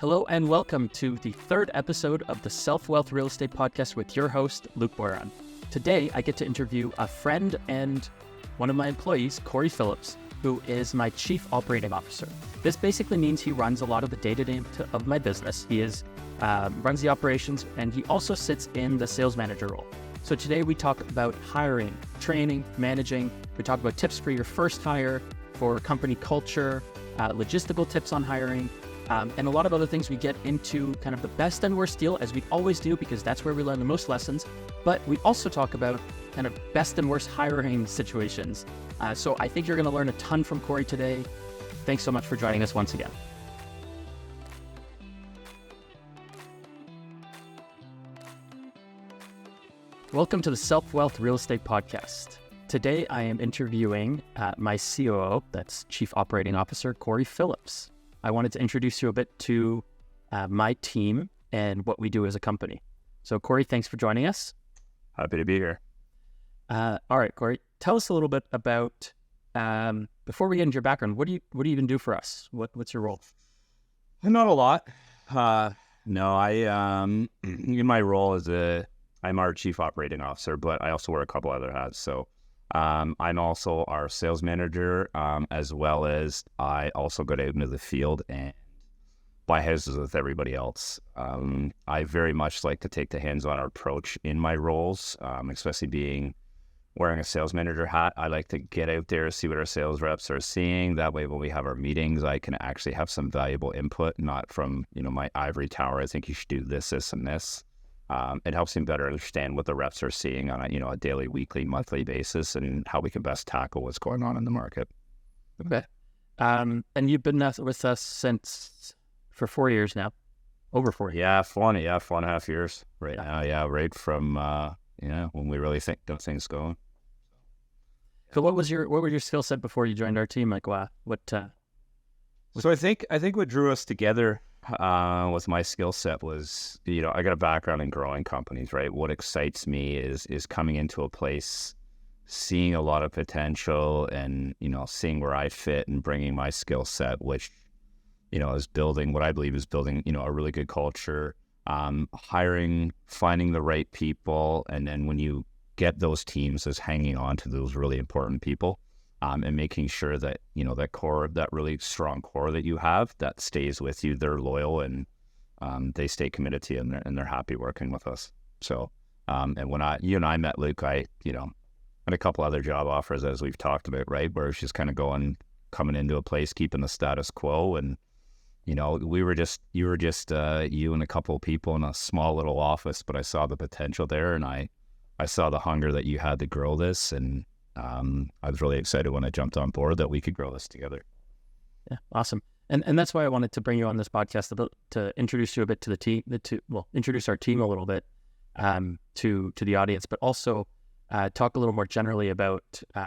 Hello and welcome to the third episode of the Self-Wealth Real Estate Podcast with your host, Luc Boiron. Today, I get to interview a friend and one of my employees, Cory Phillips, who is my Chief Operating Officer. This basically means he runs a lot of the day-to-day of my business. He runs the operations, and he also sits in the sales manager role. So today we talk about hiring, training, managing. We talk about tips for your first hire, for company culture, logistical tips on hiring, and a lot of other things. We get into kind of the best and worst deal, as we always do, because that's where we learn the most lessons. But we also talk about kind of best and worst hiring situations. So I think you're going to learn a ton from Cory today. Thanks so much for joining us once again. Welcome to the Self-Wealth Real Estate Podcast. Today I am interviewing my COO, that's Chief Operating Officer, Cory Phillips. I wanted to introduce you a bit to my team and what we do as a company. So Cory, thanks for joining us. Happy to be here. All right, Cory, tell us a little bit about, before we get into your background, what do you even do for us? What's your role? Not a lot. No, in my role I'm our Chief Operating Officer, but I also wear a couple other hats. So I'm also our sales manager, as well as I also go out into the field and buy houses with everybody else. I very much like to take the hands-on approach in my roles, especially wearing a sales manager hat. I like to get out there, see what our sales reps are seeing. That way, when we have our meetings, I can actually have some valuable input, not from my ivory tower. I think you should do this, this, and this. It helps me better understand what the reps are seeing on a daily, weekly, monthly basis, and how we can best tackle what's going on in the market. Okay. And you've been with us for 4 years now, over 4 years. Yeah, 4.5 years right now. Yeah, right from when we really got things going. So what was your skill set before you joined our team? Like, wow, So I think what drew us together with my skill set was, I got a background in growing companies, right? What excites me is coming into a place, seeing a lot of potential, and seeing where I fit and bringing my skill set, which is building what I believe is building a really good culture, hiring, finding the right people, and then when you get those teams, is hanging on to those really important people. And making sure that, that core, that really strong core that you have, that stays with you, they're loyal, and they stay committed to you, and they're happy working with us. So, and when you and I met Luc, I, had a couple other job offers, as we've talked about, right? Where it's just kind of coming into a place, keeping the status quo. And, you were just you and a couple of people in a small little office, but I saw the potential there, and I saw the hunger that you had to grow this, and I was really excited when I jumped on board that we could grow this together. Yeah, awesome. And that's why I wanted to bring you on this podcast to introduce you a bit to the team, introduce our team a little bit to the audience, but also talk a little more generally about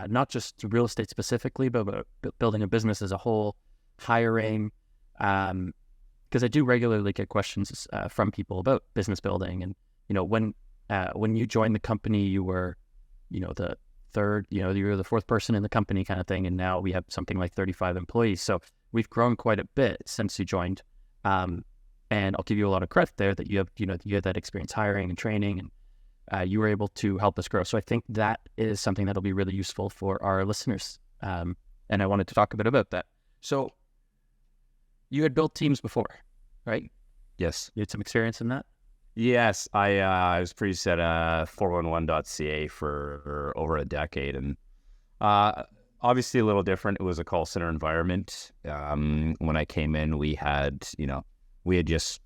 not just real estate specifically, but about building a business as a whole, hiring, because I do regularly get questions from people about business building. And, when you joined the company, you were, the third, you were the fourth person in the company kind of thing. And now we have something like 35 employees. So we've grown quite a bit since you joined. And I'll give you a lot of credit there that you had that experience hiring and training, and you were able to help us grow. So I think that is something that'll be really useful for our listeners. And I wanted to talk a bit about that. So you had built teams before, right? Yes. You had some experience in that? Yes, I was pretty set 411.ca for over a decade, and obviously a little different. It was a call center environment. When I came in, we had just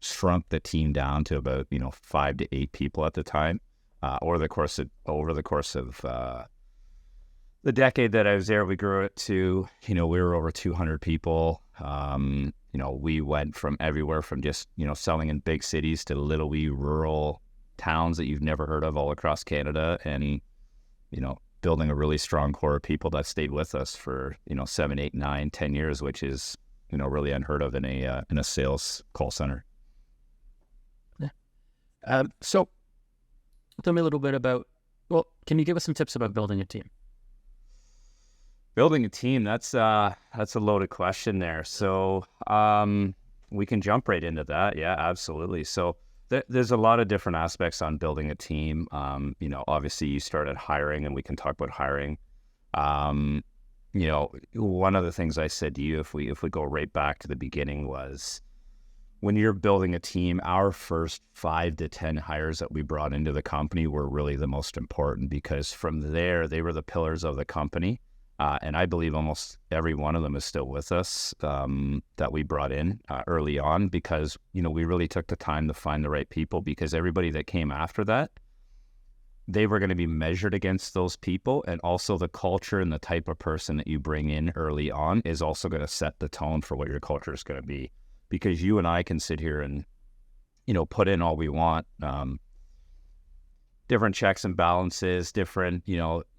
shrunk the team down to about 5 to 8 people at the time. Over the course of the decade that I was there, we grew it to we were over 200 people. We went from everywhere from just, selling in big cities to little wee rural towns that you've never heard of all across Canada, and, building a really strong core of people that stayed with us for, 7, 8, 9, 10 years, which is, really unheard of in a sales call center. Yeah. So tell me a little bit about, can you give us some tips about building a team? Building a team, that's a loaded question there. So we can jump right into that. Yeah, absolutely. So there's a lot of different aspects on building a team. Obviously you started hiring, and we can talk about hiring. One of the things I said to you, if we go right back to the beginning, was when you're building a team, our first 5 to 10 hires that we brought into the company were really the most important, because from there, they were the pillars of the company. And I believe almost every one of them is still with us, that we brought in early on, because, we really took the time to find the right people, because everybody that came after that, they were going to be measured against those people. And also the culture and the type of person that you bring in early on is also going to set the tone for what your culture is going to be. Because you and I can sit here and, put in all we want, different checks and balances, different,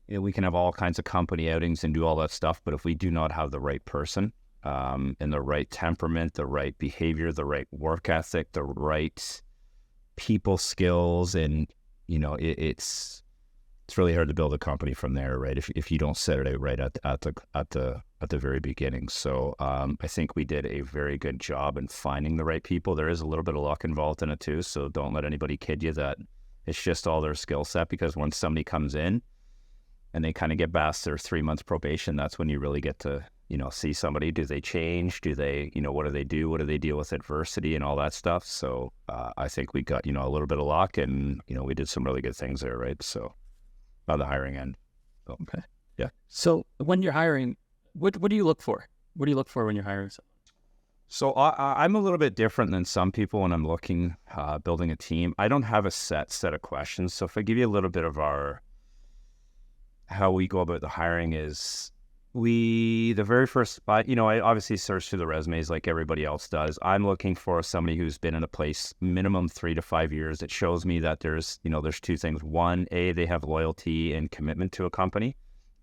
we can have all kinds of company outings and do all that stuff. But if we do not have the right person, and the right temperament, the right behavior, the right work ethic, the right people skills, and, it's really hard to build a company from there, right? If you don't set it out right at the very beginning. So I think we did a very good job in finding the right people. There is a little bit of luck involved in it too, so don't let anybody kid you that it's just all their skill set, because once somebody comes in and they kind of get past their 3 months probation, that's when you really get to, see somebody. Do they change? Do they, what do they do? What do they deal with adversity and all that stuff? So I think we got, a little bit of luck, and, we did some really good things there, right? So on the hiring end. So, okay. Yeah. So when you're hiring, what do you look for? What do you look for when you're hiring someone? So I'm a little bit different than some people when I'm looking, building a team. I don't have a set of questions. So if I give you a little bit of how we go about the hiring is, the very first, I obviously search through the resumes like everybody else does. I'm looking for somebody who's been in a place minimum 3 to 5 years. It shows me that there's 2 things. One, they have loyalty and commitment to a company,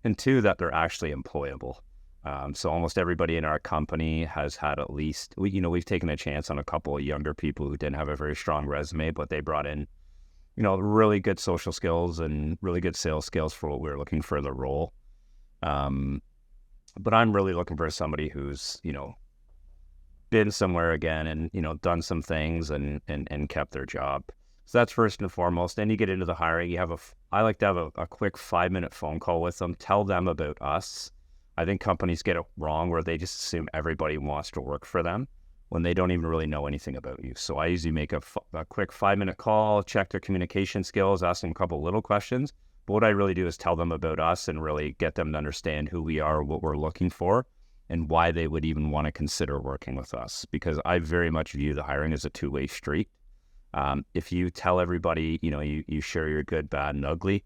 and 2, that they're actually employable. So almost everybody in our company has had at least, we've taken a chance on a couple of younger people who didn't have a very strong resume, but they brought in, really good social skills and really good sales skills for what we were looking for in the role. But I'm really looking for somebody who's, been somewhere again and, done some things and kept their job. So that's first and foremost. Then you get into the hiring. I like to have a quick 5-minute phone call with them, tell them about us. I think companies get it wrong where they just assume everybody wants to work for them when they don't even really know anything about you. So I usually make a quick 5-minute call, check their communication skills, ask them a couple little questions. But what I really do is tell them about us and really get them to understand who we are, what we're looking for, and why they would even want to consider working with us. Because I very much view the hiring as a 2-way street. If you tell everybody, you share your good, bad, and ugly,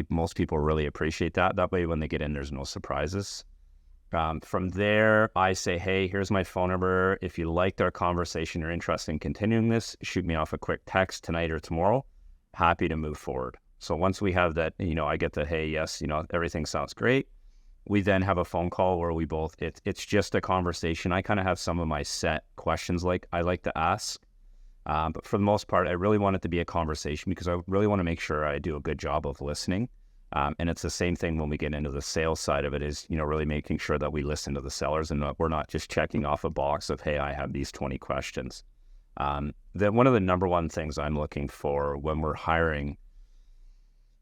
most people really appreciate that. That way, when they get in, there's no surprises. From there, I say, hey, here's my phone number. If you liked our conversation, you're interested in continuing this, shoot me off a quick text tonight or tomorrow. Happy to move forward. So once we have that, I get the, hey, yes, everything sounds great. We then have a phone call where we both, it's just a conversation. I kind of have some of my set questions I like to ask. But for the most part, I really want it to be a conversation, because I really want to make sure I do a good job of listening. And it's the same thing when we get into the sales side of it is, really making sure that we listen to the sellers and we're not just checking off a box of, hey, I have these 20 questions. Then one of the number one things I'm looking for when we're hiring,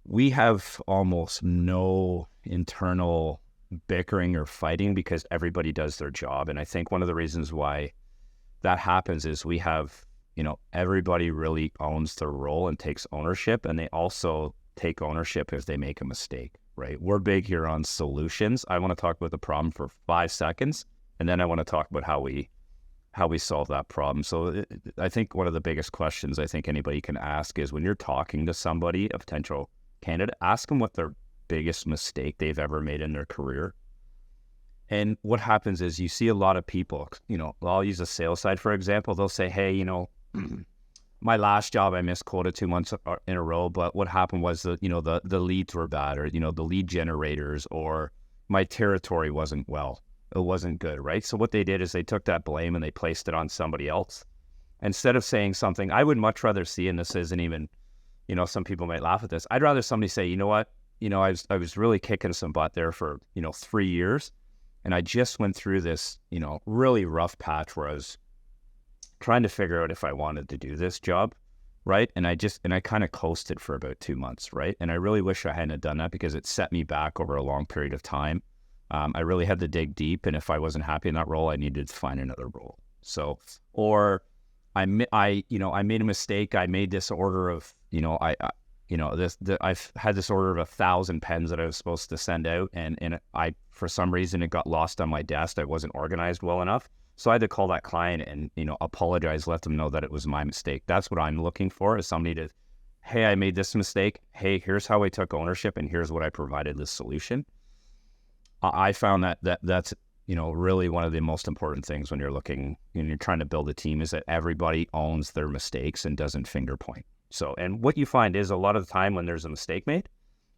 we have almost no internal bickering or fighting because everybody does their job. And I think one of the reasons why that happens is we have, everybody really owns their role and takes ownership, and they also take ownership if they make a mistake, right? We're big here on solutions. I want to talk about the problem for 5 seconds, and then I want to talk about how we solve that problem. So I think one of the biggest questions I think anybody can ask is when you're talking to somebody, a potential candidate, ask them what their biggest mistake they've ever made in their career. And what happens is you see a lot of people, I'll use the sales side, for example. They'll say, hey, my last job, I missed quota 2 months in a row, but what happened was the leads were bad, or, the lead generators, or my territory wasn't it wasn't good, right? So what they did is they took that blame and they placed it on somebody else. Instead of saying something, I would much rather see, and this isn't even, some people might laugh at this. I'd rather somebody say, you know what, I was really kicking some butt there for, 3 years. And I just went through this, really rough patch where I was trying to figure out if I wanted to do this job, right? And I kind of coasted for about 2 months, right? And I really wish I hadn't done that because it set me back over a long period of time. I really had to dig deep, and if I wasn't happy in that role, I needed to find another role. So, or I made a mistake. I made this order of, I've had this order of 1,000 pens that I was supposed to send out, and for some reason it got lost on my desk. I wasn't organized well enough. So I had to call that client and, apologize, let them know that it was my mistake. That's what I'm looking for, is somebody to, hey, I made this mistake. Hey, here's how I took ownership, and here's what I provided the solution. I found that's, really one of the most important things when you're trying to build a team, is that everybody owns their mistakes and doesn't finger point. So, and what you find is a lot of the time when there's a mistake made,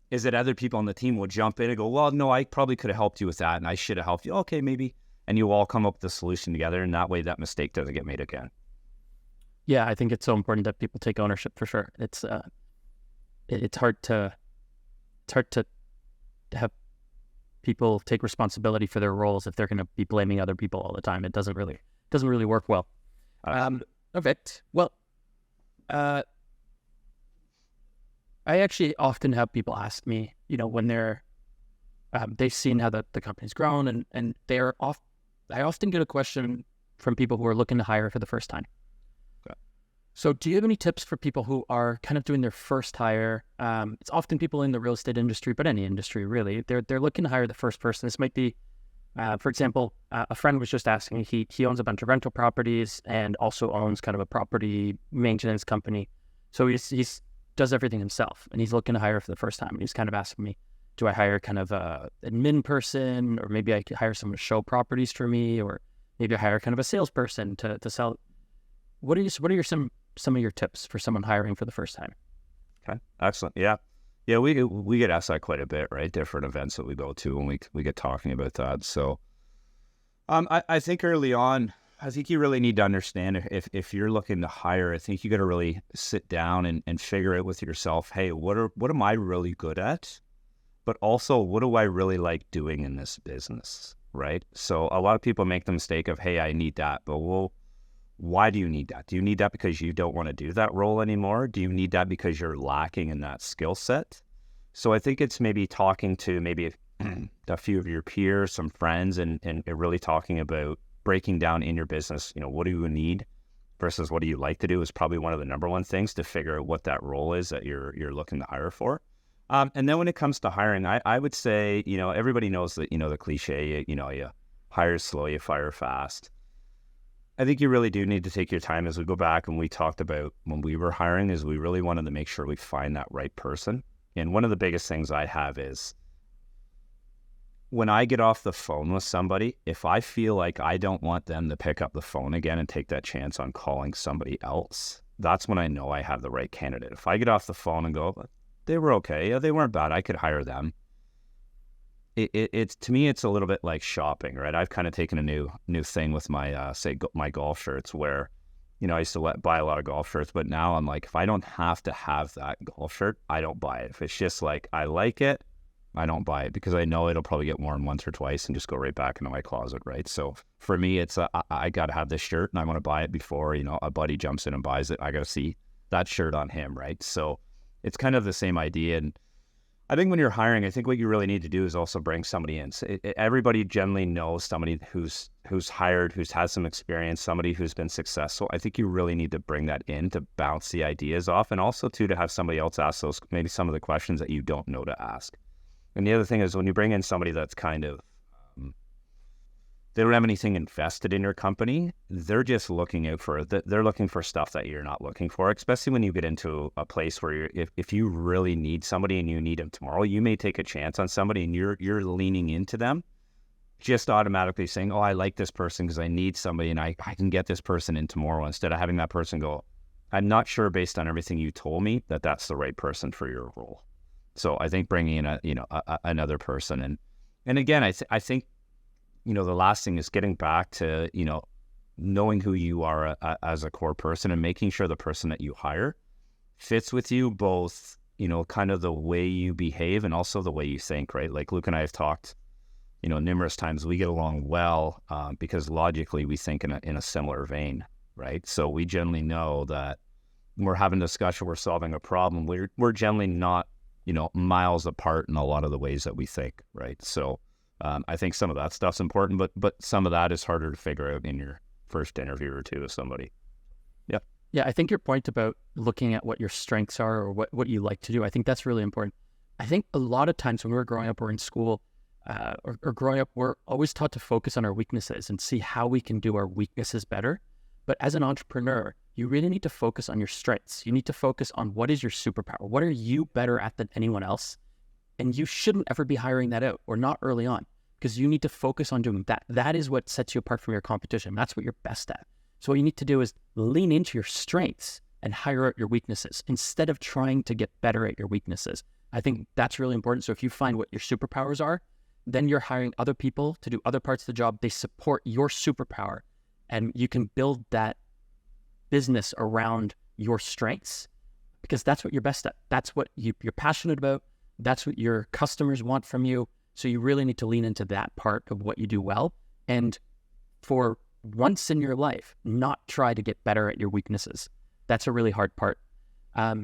is that other people on the team will jump in and go, well, no, I probably could have helped you with that, and I should have helped you. Okay, maybe. And you all come up with a solution together, and that way that mistake doesn't get made again. Yeah, I think it's so important that people take ownership, for sure. It's hard to have people take responsibility for their roles if they're going to be blaming other people all the time. It doesn't really work well. Okay. Well, I actually often have people ask me, when they've seen how the company's grown, and I often get a question from people who are looking to hire for the first time. Okay. So do you have any tips for people who are kind of doing their first hire? It's often people in the real estate industry, but any industry really. They're looking to hire the first person. This might be, for example, a friend was just asking, he owns a bunch of rental properties and also owns kind of a property maintenance company. So he's does everything himself, and he's looking to hire for the first time. And he's kind of asking me, do I hire kind of a admin person, or maybe I could hire someone to show properties for me, or maybe I hire kind of a salesperson to sell. What are some of your tips for someone hiring for the first time? Okay, excellent. Yeah, we get asked that quite a bit, right? Different events that we go to, and we get talking about that. So, I think early on, I think you really need to understand if you're looking to hire, I think you got to really sit down and figure out with yourself, hey, what am I really good at? But also, what do I really like doing in this business, right? So a lot of people make the mistake of, hey, I need that. But well, why do you need that? Do you need that because you don't want to do that role anymore? Do you need that because you're lacking in that skill set? So I think it's maybe talking to maybe a few of your peers, some friends, and really talking about breaking down in your business, what do you need versus what do you like to do is probably one of the number one things to figure out what that role is that you're looking to hire for. And then when it comes to hiring, I would say, everybody knows that, the cliche, you hire slow, you fire fast. I think you really do need to take your time. As we go back and we talked about when we were hiring, is we really wanted to make sure we find that right person. And one of the biggest things I have is when I get off the phone with somebody, if I feel like I don't want them to pick up the phone again and take that chance on calling somebody else, that's when I know I have the right candidate. If I get off the phone and go, they were okay, yeah, they weren't bad, I could hire them. It's to me, it's a little bit like shopping, right? I've kind of taken a new thing with my my golf shirts, where I used to buy a lot of golf shirts, but now I'm like, if I don't have to have that golf shirt, I don't buy it. If it's just like I like it, I don't buy it, because I know it'll probably get worn once or twice and just go right back into my closet, right? So for me, it's I got to have this shirt, and I want to buy it before a buddy jumps in and buys it. I got to see that shirt on him, right? So it's kind of the same idea. And I think when you're hiring, I think what you really need to do is also bring somebody in. So everybody generally knows somebody who's hired, who's had some experience, somebody who's been successful. I think you really need to bring that in to bounce the ideas off, and also too to have somebody else ask those maybe some of the questions that you don't know to ask. And the other thing is, when you bring in somebody that's kind of they don't have anything invested in your company, they're just looking out for they're looking for stuff that you're not looking for, especially when you get into a place where if you really need somebody and you need them tomorrow, you may take a chance on somebody and you're leaning into them, just automatically saying, oh, I like this person because I need somebody and I can get this person in tomorrow, instead of having that person go, I'm not sure based on everything you told me that that's the right person for your role. So I think bringing in another person, and again, I think the last thing is getting back to knowing who you are as a core person, and making sure the person that you hire fits with you, both kind of the way you behave and also the way you think, right? Like Luc and I have talked numerous times we get along well because logically we think in a similar vein, right? So we generally know that when we're having a discussion, we're solving a problem, we're generally not, miles apart in a lot of the ways that we think, right? So I think some of that stuff's important, but some of that is harder to figure out in your first interview or two with somebody. Yeah. Yeah, I think your point about looking at what your strengths are or what you like to do, I think that's really important. I think a lot of times when we were growing up or in school or growing up, we're always taught to focus on our weaknesses and see how we can do our weaknesses better. But as an entrepreneur, you really need to focus on your strengths. You need to focus on what is your superpower. What are you better at than anyone else? And you shouldn't ever be hiring that out, or not early on, because you need to focus on doing that. That is what sets you apart from your competition. That's what you're best at. So what you need to do is lean into your strengths and hire out your weaknesses instead of trying to get better at your weaknesses. I think that's really important. So if you find what your superpowers are, then you're hiring other people to do other parts of the job. They support your superpower, and you can build that business around your strengths because that's what you're best at. That's what you're passionate about. That's what your customers want from you. So you really need to lean into that part of what you do well. And for once in your life, not try to get better at your weaknesses. That's a really hard part. I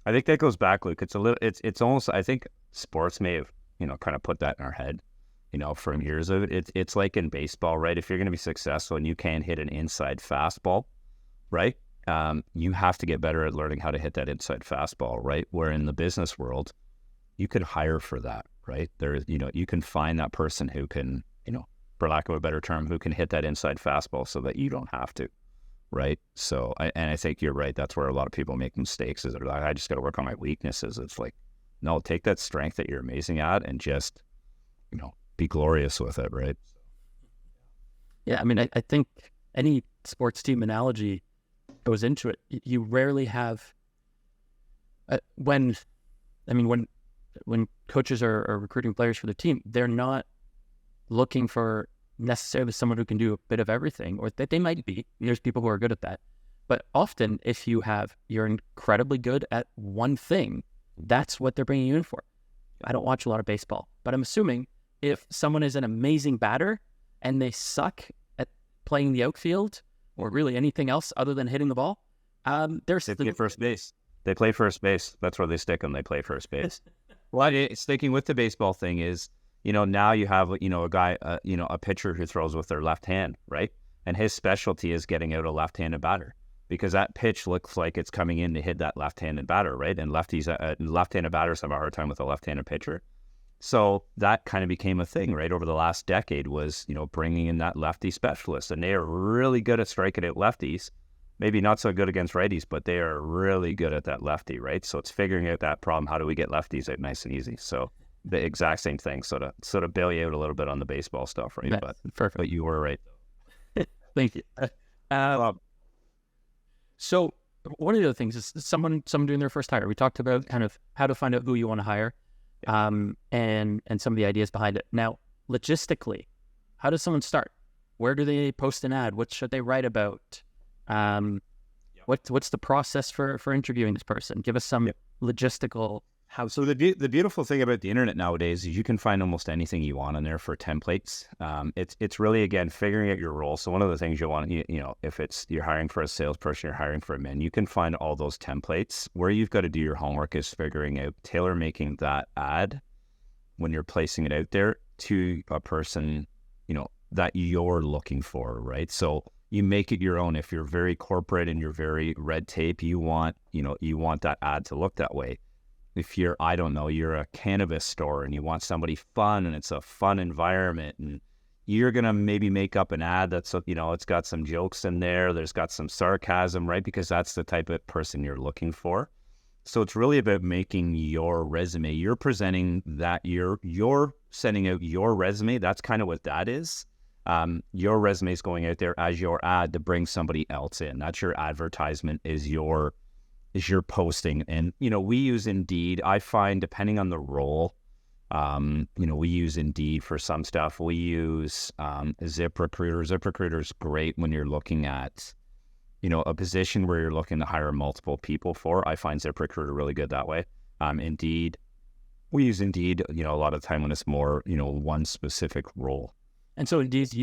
think that goes back, Luke. It's almost, I think sports may have, kind of put that in our head, from years of it. It's like in baseball, right? If you're going to be successful and you can't hit an inside fastball, right? You have to get better at learning how to hit that inside fastball, right? Where in the business world, you can hire for that, right? You can find that person who can, for lack of a better term, who can hit that inside fastball so that you don't have to, right? So, I think you're right. That's where a lot of people make mistakes is they're like, I just got to work on my weaknesses. It's like, no, take that strength that you're amazing at and just, be glorious with it, right? Yeah, I mean, I think any sports team analogy goes into it. You rarely have, when coaches are recruiting players for their team, they're not looking for necessarily someone who can do a bit of everything, or that they might be. There's people who are good at that. But often, if you're incredibly good at one thing, that's what they're bringing you in for. I don't watch a lot of baseball, but I'm assuming if someone is an amazing batter and they suck at playing the outfield or really anything else other than hitting the ball, they play first base. They play first base. That's where they stick them. They play first base. Well, sticking with the baseball thing is, now you have, a guy, a pitcher who throws with their left hand, right? And his specialty is getting out a left-handed batter because that pitch looks like it's coming in to hit that left-handed batter, right? And left-handed batters have a hard time with a left-handed pitcher. So that kind of became a thing, right? Over the last decade was, bringing in that lefty specialist, and they are really good at striking out lefties. Maybe not so good against righties, but they are really good at that lefty, right? So it's figuring out that problem. How do we get lefties out nice and easy? So the exact same thing, sort of bail you out a little bit on the baseball stuff, right? That's perfect. But you were right. Thank you. So one of the other things is someone doing their first hire. We talked about kind of how to find out who you want to hire, and some of the ideas behind it. Now, logistically, how does someone start? Where do they post an ad? What should they write about? What's the process for interviewing this person? Give us some logistical. So the beautiful thing about the internet nowadays is you can find almost anything you want on there for templates. It's really, again, figuring out your role. So one of the things you'll want, if you're hiring for a salesperson, you're hiring for a man, you can find all those templates. Where you've got to do your homework is figuring out, tailor-making that ad when you're placing it out there to a person, that you're looking for, right? So you make it your own. If you're very corporate and you're very red tape, you want that ad to look that way. If you're a cannabis store and you want somebody fun and it's a fun environment, and you're going to maybe make up an ad that's, it's got some jokes in there. There's got some sarcasm, right? Because that's the type of person you're looking for. So it's really about making your resume. You're presenting that you're sending out your resume. That's kind of what that is. Your resume is going out there as your ad to bring somebody else in. That's your advertisement, is your posting. And, we use Indeed. I find, depending on the role, we use Indeed for some stuff. We use ZipRecruiter. ZipRecruiter is great when you're looking at, a position where you're looking to hire multiple people for. I find ZipRecruiter really good that way. Indeed, We use Indeed, a lot of the time when it's more, one specific role. And so Indeed,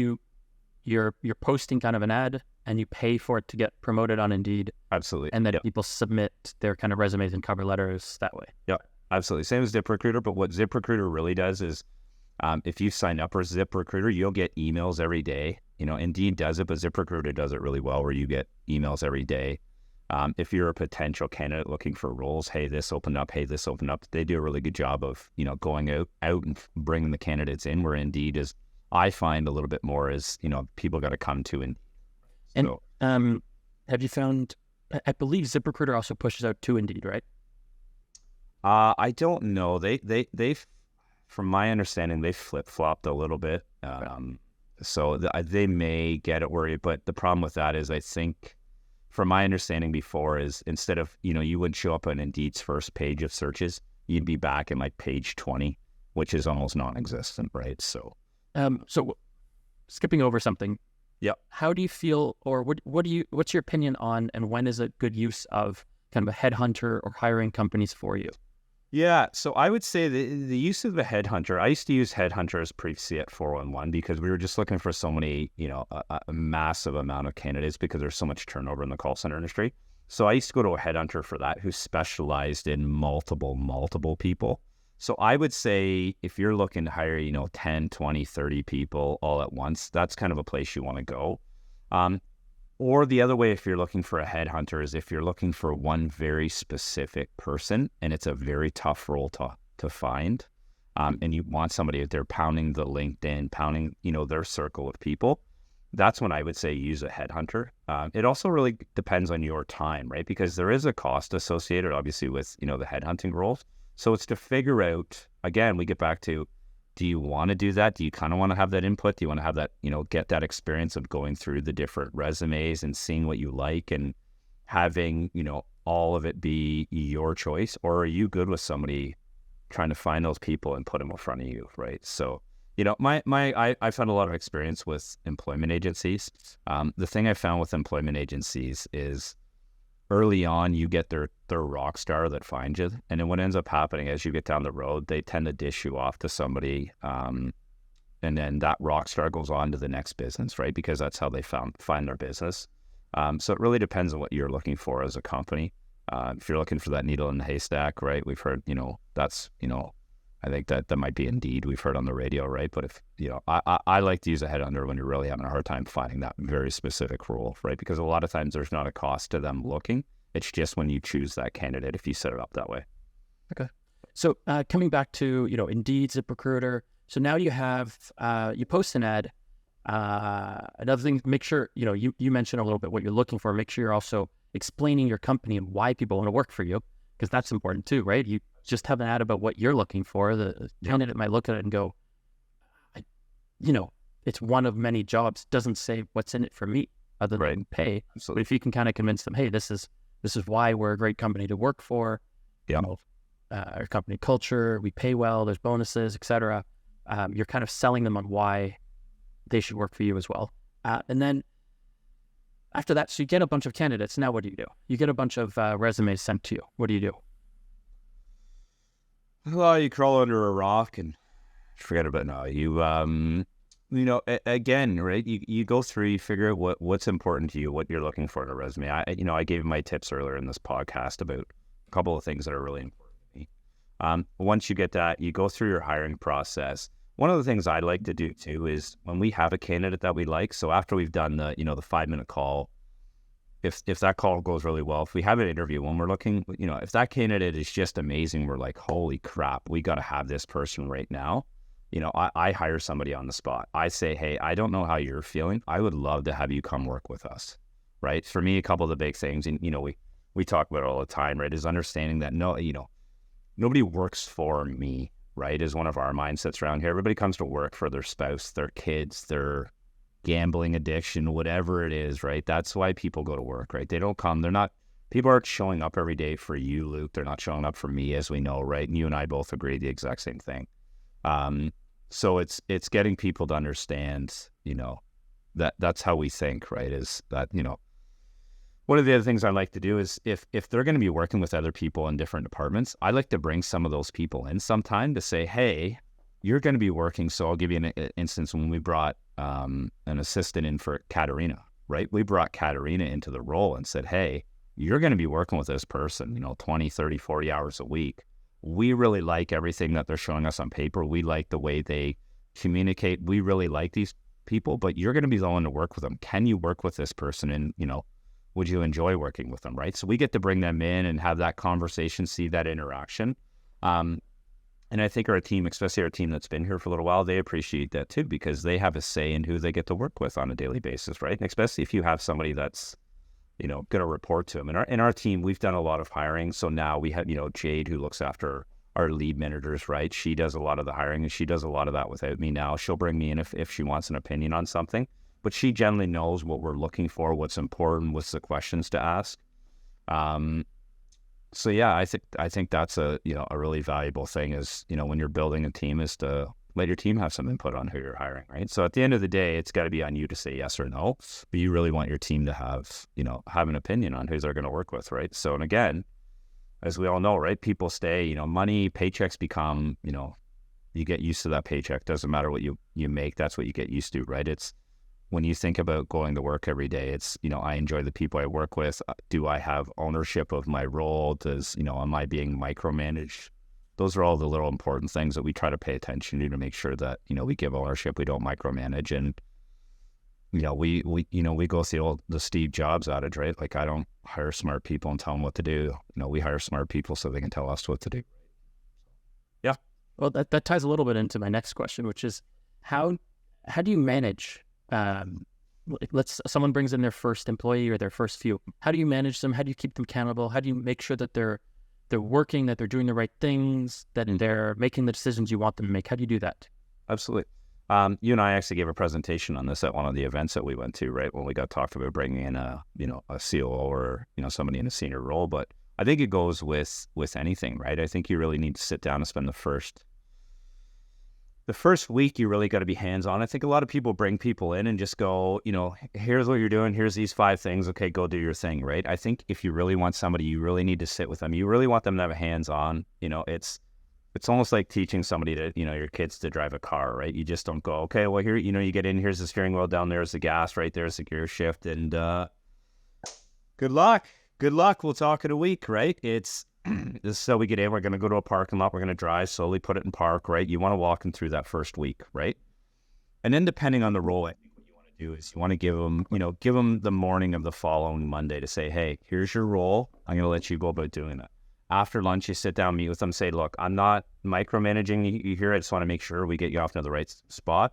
you're posting kind of an ad and you pay for it to get promoted on Indeed. Absolutely. And then people submit their kind of resumes and cover letters that way. Yeah, absolutely. Same as ZipRecruiter, but what ZipRecruiter really does is if you sign up for ZipRecruiter, you'll get emails every day. Indeed does it, but ZipRecruiter does it really well where you get emails every day. If you're a potential candidate looking for roles, hey, this opened up, they do a really good job of, going out and bringing the candidates in, where Indeed is, I find a little bit more is, people got to come to. And have you found, I believe ZipRecruiter also pushes out to Indeed, right? I don't know. They've, from my understanding, they flip-flopped a little bit. So they may get it where but the problem with that is I think, from my understanding before, is instead of, you would show up on Indeed's first page of searches, you'd be back in like page 20, which is almost non-existent, right? So skipping over something. Yeah. How do you feel, or what's your opinion on, and when is a good use of kind of a headhunter or hiring companies for you? Yeah, so I would say the use of the headhunter, I used to use headhunters previously at 411 because we were just looking for so many, a massive amount of candidates because there's so much turnover in the call center industry. So I used to go to a headhunter for that who specialized in multiple people. So I would say if you're looking to hire, 10, 20, 30 people all at once, that's kind of a place you want to go. Or the other way, if you're looking for a headhunter, is if you're looking for one very specific person and it's a very tough role to find, and you want somebody out there pounding the LinkedIn, pounding, their circle of people, that's when I would say use a headhunter. It also really depends on your time, right? Because there is a cost associated, obviously, with, the headhunting roles. So it's to figure out, again, we get back to, do you want to do that? Do you kind of want to have that input? Do you want to have that, get that experience of going through the different resumes and seeing what you like and having, all of it be your choice? Or are you good with somebody trying to find those people and put them in front of you, right? So, I've had a lot of experience with employment agencies. The thing I found with employment agencies is early on, you get their rock star that finds you. And then what ends up happening as you get down the road, they tend to dish you off to somebody. And then that rock star goes on to the next business, right? Because that's how they find their business. So it really depends on what you're looking for as a company. If you're looking for that needle in the haystack, right? We've heard, that's, I think that might be Indeed. We've heard on the radio, right? But if, I like to use a headhunter when you're really having a hard time finding that very specific role, right? Because a lot of times there's not a cost to them looking. It's just when you choose that candidate, if you set it up that way. Okay. So coming back to, Indeed, ZipRecruiter. So now you have, you post an ad. Another thing, make sure, you mentioned a little bit what you're looking for. Make sure you're also explaining your company and why people want to work for you, because that's important too, right? You just have an ad about what you're looking for. The candidate might look at it and go, it's one of many jobs. Doesn't say what's in it for me other than pay. Absolutely. But if you can kind of convince them, hey, this is why we're a great company to work for. Yeah. Our company culture, we pay well, there's bonuses, etc. You're kind of selling them on why they should work for you as well. And then after that, so you get a bunch of candidates. Now what do? You get a bunch of resumes sent to you. What do you do? Well, you crawl under a rock and forget about it. You, again, right? You go through, you figure out what's important to you, what you're looking for in a resume. I gave my tips earlier in this podcast about a couple of things that are really important to me. Once you get that, you go through your hiring process. One of the things I like to do too is when we have a candidate that we like, so after we've done the 5-minute call, if that call goes really well, if we have an interview, when we're looking, if that candidate is just amazing, we're like, holy crap, we got to have this person right now. I hire somebody on the spot. I say, hey, I don't know how you're feeling. I would love to have you come work with us, right? For me, a couple of the big things, and, we talk about it all the time, right, is understanding that nobody works for me, right, is one of our mindsets around here. Everybody comes to work for their spouse, their kids, their gambling addiction, whatever it is, right? That's why people go to work, right? They don't come, people aren't showing up every day for you, Luke. They're not showing up for me, as we know, right? And you and I both agree the exact same thing. So it's getting people to understand, that's how we think, right? Is that, One of the other things I like to do is if they're going to be working with other people in different departments, I like to bring some of those people in sometime to say, hey, you're going to be working. So I'll give you an instance when we brought an assistant in for Katerina, right? We brought Katerina into the role and said, hey, you're going to be working with this person, 20, 30, 40 hours a week. We really like everything that they're showing us on paper. We like the way they communicate. We really like these people, but you're going to be the one to work with them. Can you work with this person? And, would you enjoy working with them, right? So we get to bring them in and have that conversation, see that interaction. And I think our team, especially our team that's been here for a little while, they appreciate that too, because they have a say in who they get to work with on a daily basis, right? And especially if you have somebody that's, going to report to them. In our team, we've done a lot of hiring. So now we have, Jade, who looks after our lead managers, right? She does a lot of the hiring, and she does a lot of that without me now. She'll bring me in if she wants an opinion on something, but she generally knows what we're looking for, what's important, what's the questions to ask. So yeah, I think that's a really valuable thing is, when you're building a team, is to let your team have some input on who you're hiring, right? So at the end of the day, it's got to be on you to say yes or no, but you really want your team to have an opinion on who they're going to work with, right? So, and again, as we all know, right, people stay, money, paychecks become, you get used to that paycheck. Doesn't matter what you make, that's what you get used to, right? It's when you think about going to work every day, it's, I enjoy the people I work with. Do I have ownership of my role? Am I being micromanaged? Those are all the little important things that we try to pay attention to make sure that, we give ownership, we don't micromanage. And, we go through the Steve Jobs adage, right? Like, I don't hire smart people and tell them what to do. We hire smart people so they can tell us what to do. Yeah. Well, that ties a little bit into my next question, which is how do you manage, someone brings in their first employee or their first few, how do you manage them? How do you keep them accountable? How do you make sure that they're working, that they're doing the right things, that they're making the decisions you want them to make? How do you do that? Absolutely. You and I actually gave a presentation on this at one of the events that we went to, right? When we got talked about bringing in a COO or, somebody in a senior role. But I think it goes with anything, right? I think you really need to sit down and spend the first week, you really got to be hands-on. I think a lot of people bring people in and just go, here's what you're doing. Here's these 5 things. Okay, go do your thing, right? I think if you really want somebody, you really need to sit with them. You really want them to have a hands-on. It's almost like teaching somebody to, your kids to drive a car, right? You just don't go, okay, well, here, you get in, here's the steering wheel, down there's the gas, right there's the gear shift, and good luck. We'll talk in a week, right? It's this is how we get in. We're going to go to a parking lot. We're going to drive, slowly put it in park, right? You want to walk them through that first week, right? And then depending on the role, I think what you want to do is you want to give them the morning of the following Monday to say, hey, here's your role. I'm going to let you go about doing that. After lunch, you sit down, meet with them, say, look, I'm not micromanaging you here. I just want to make sure we get you off to the right spot,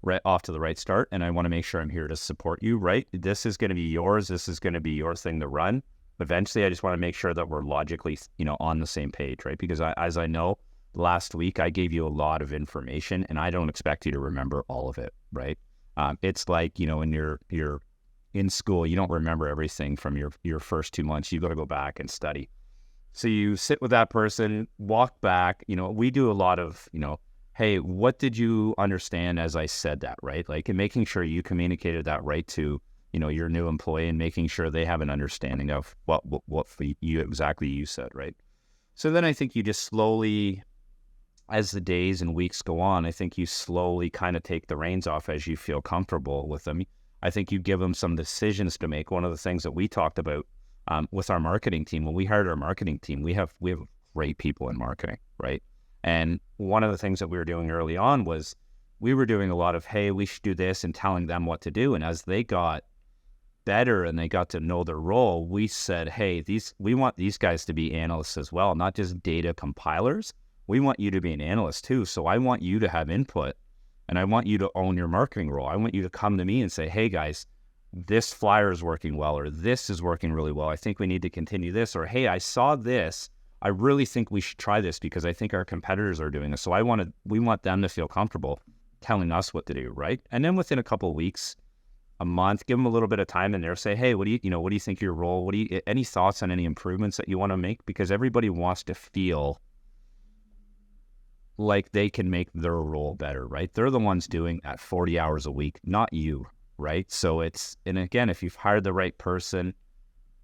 right off to the right start. And I want to make sure I'm here to support you, right? This is going to be yours. This is going to be your thing to run. Eventually, I just want to make sure that we're logically, on the same page, right? Because as I know, last week, I gave you a lot of information and I don't expect you to remember all of it, right? It's like, when you're in school, you don't remember everything from your first 2 months. You've got to go back and study. So you sit with that person, walk back, we do a lot of, hey, what did you understand as I said that, right? Like, and making sure you communicated that right to, your new employee and making sure they have an understanding of what you said, right? So then I think you just slowly, as the days and weeks go on, I think you slowly kind of take the reins off as you feel comfortable with them. I think you give them some decisions to make. One of the things that we talked about with our marketing team, when we hired our marketing team, we have great people in marketing, right? And one of the things that we were doing early on was we were doing a lot of, hey, we should do this, and telling them what to do. And as they got better and they got to know their role, we said, hey, we want these guys to be analysts as well, not just data compilers. We want you to be an analyst too. So I want you to have input, and I want you to own your marketing role. I want you to come to me and say, hey guys, this flyer is working well, or this is working really well. I think we need to continue this, or hey, I saw this. I really think we should try this because I think our competitors are doing this. So we want them to feel comfortable telling us what to do, right? And then within a couple of weeks, a month, give them a little bit of time in there. Say, hey, what do you think of your role? Any thoughts on any improvements that you want to make? Because everybody wants to feel like they can make their role better, right? They're the ones doing that 40 hours a week, not you, right? So and again, if you've hired the right person,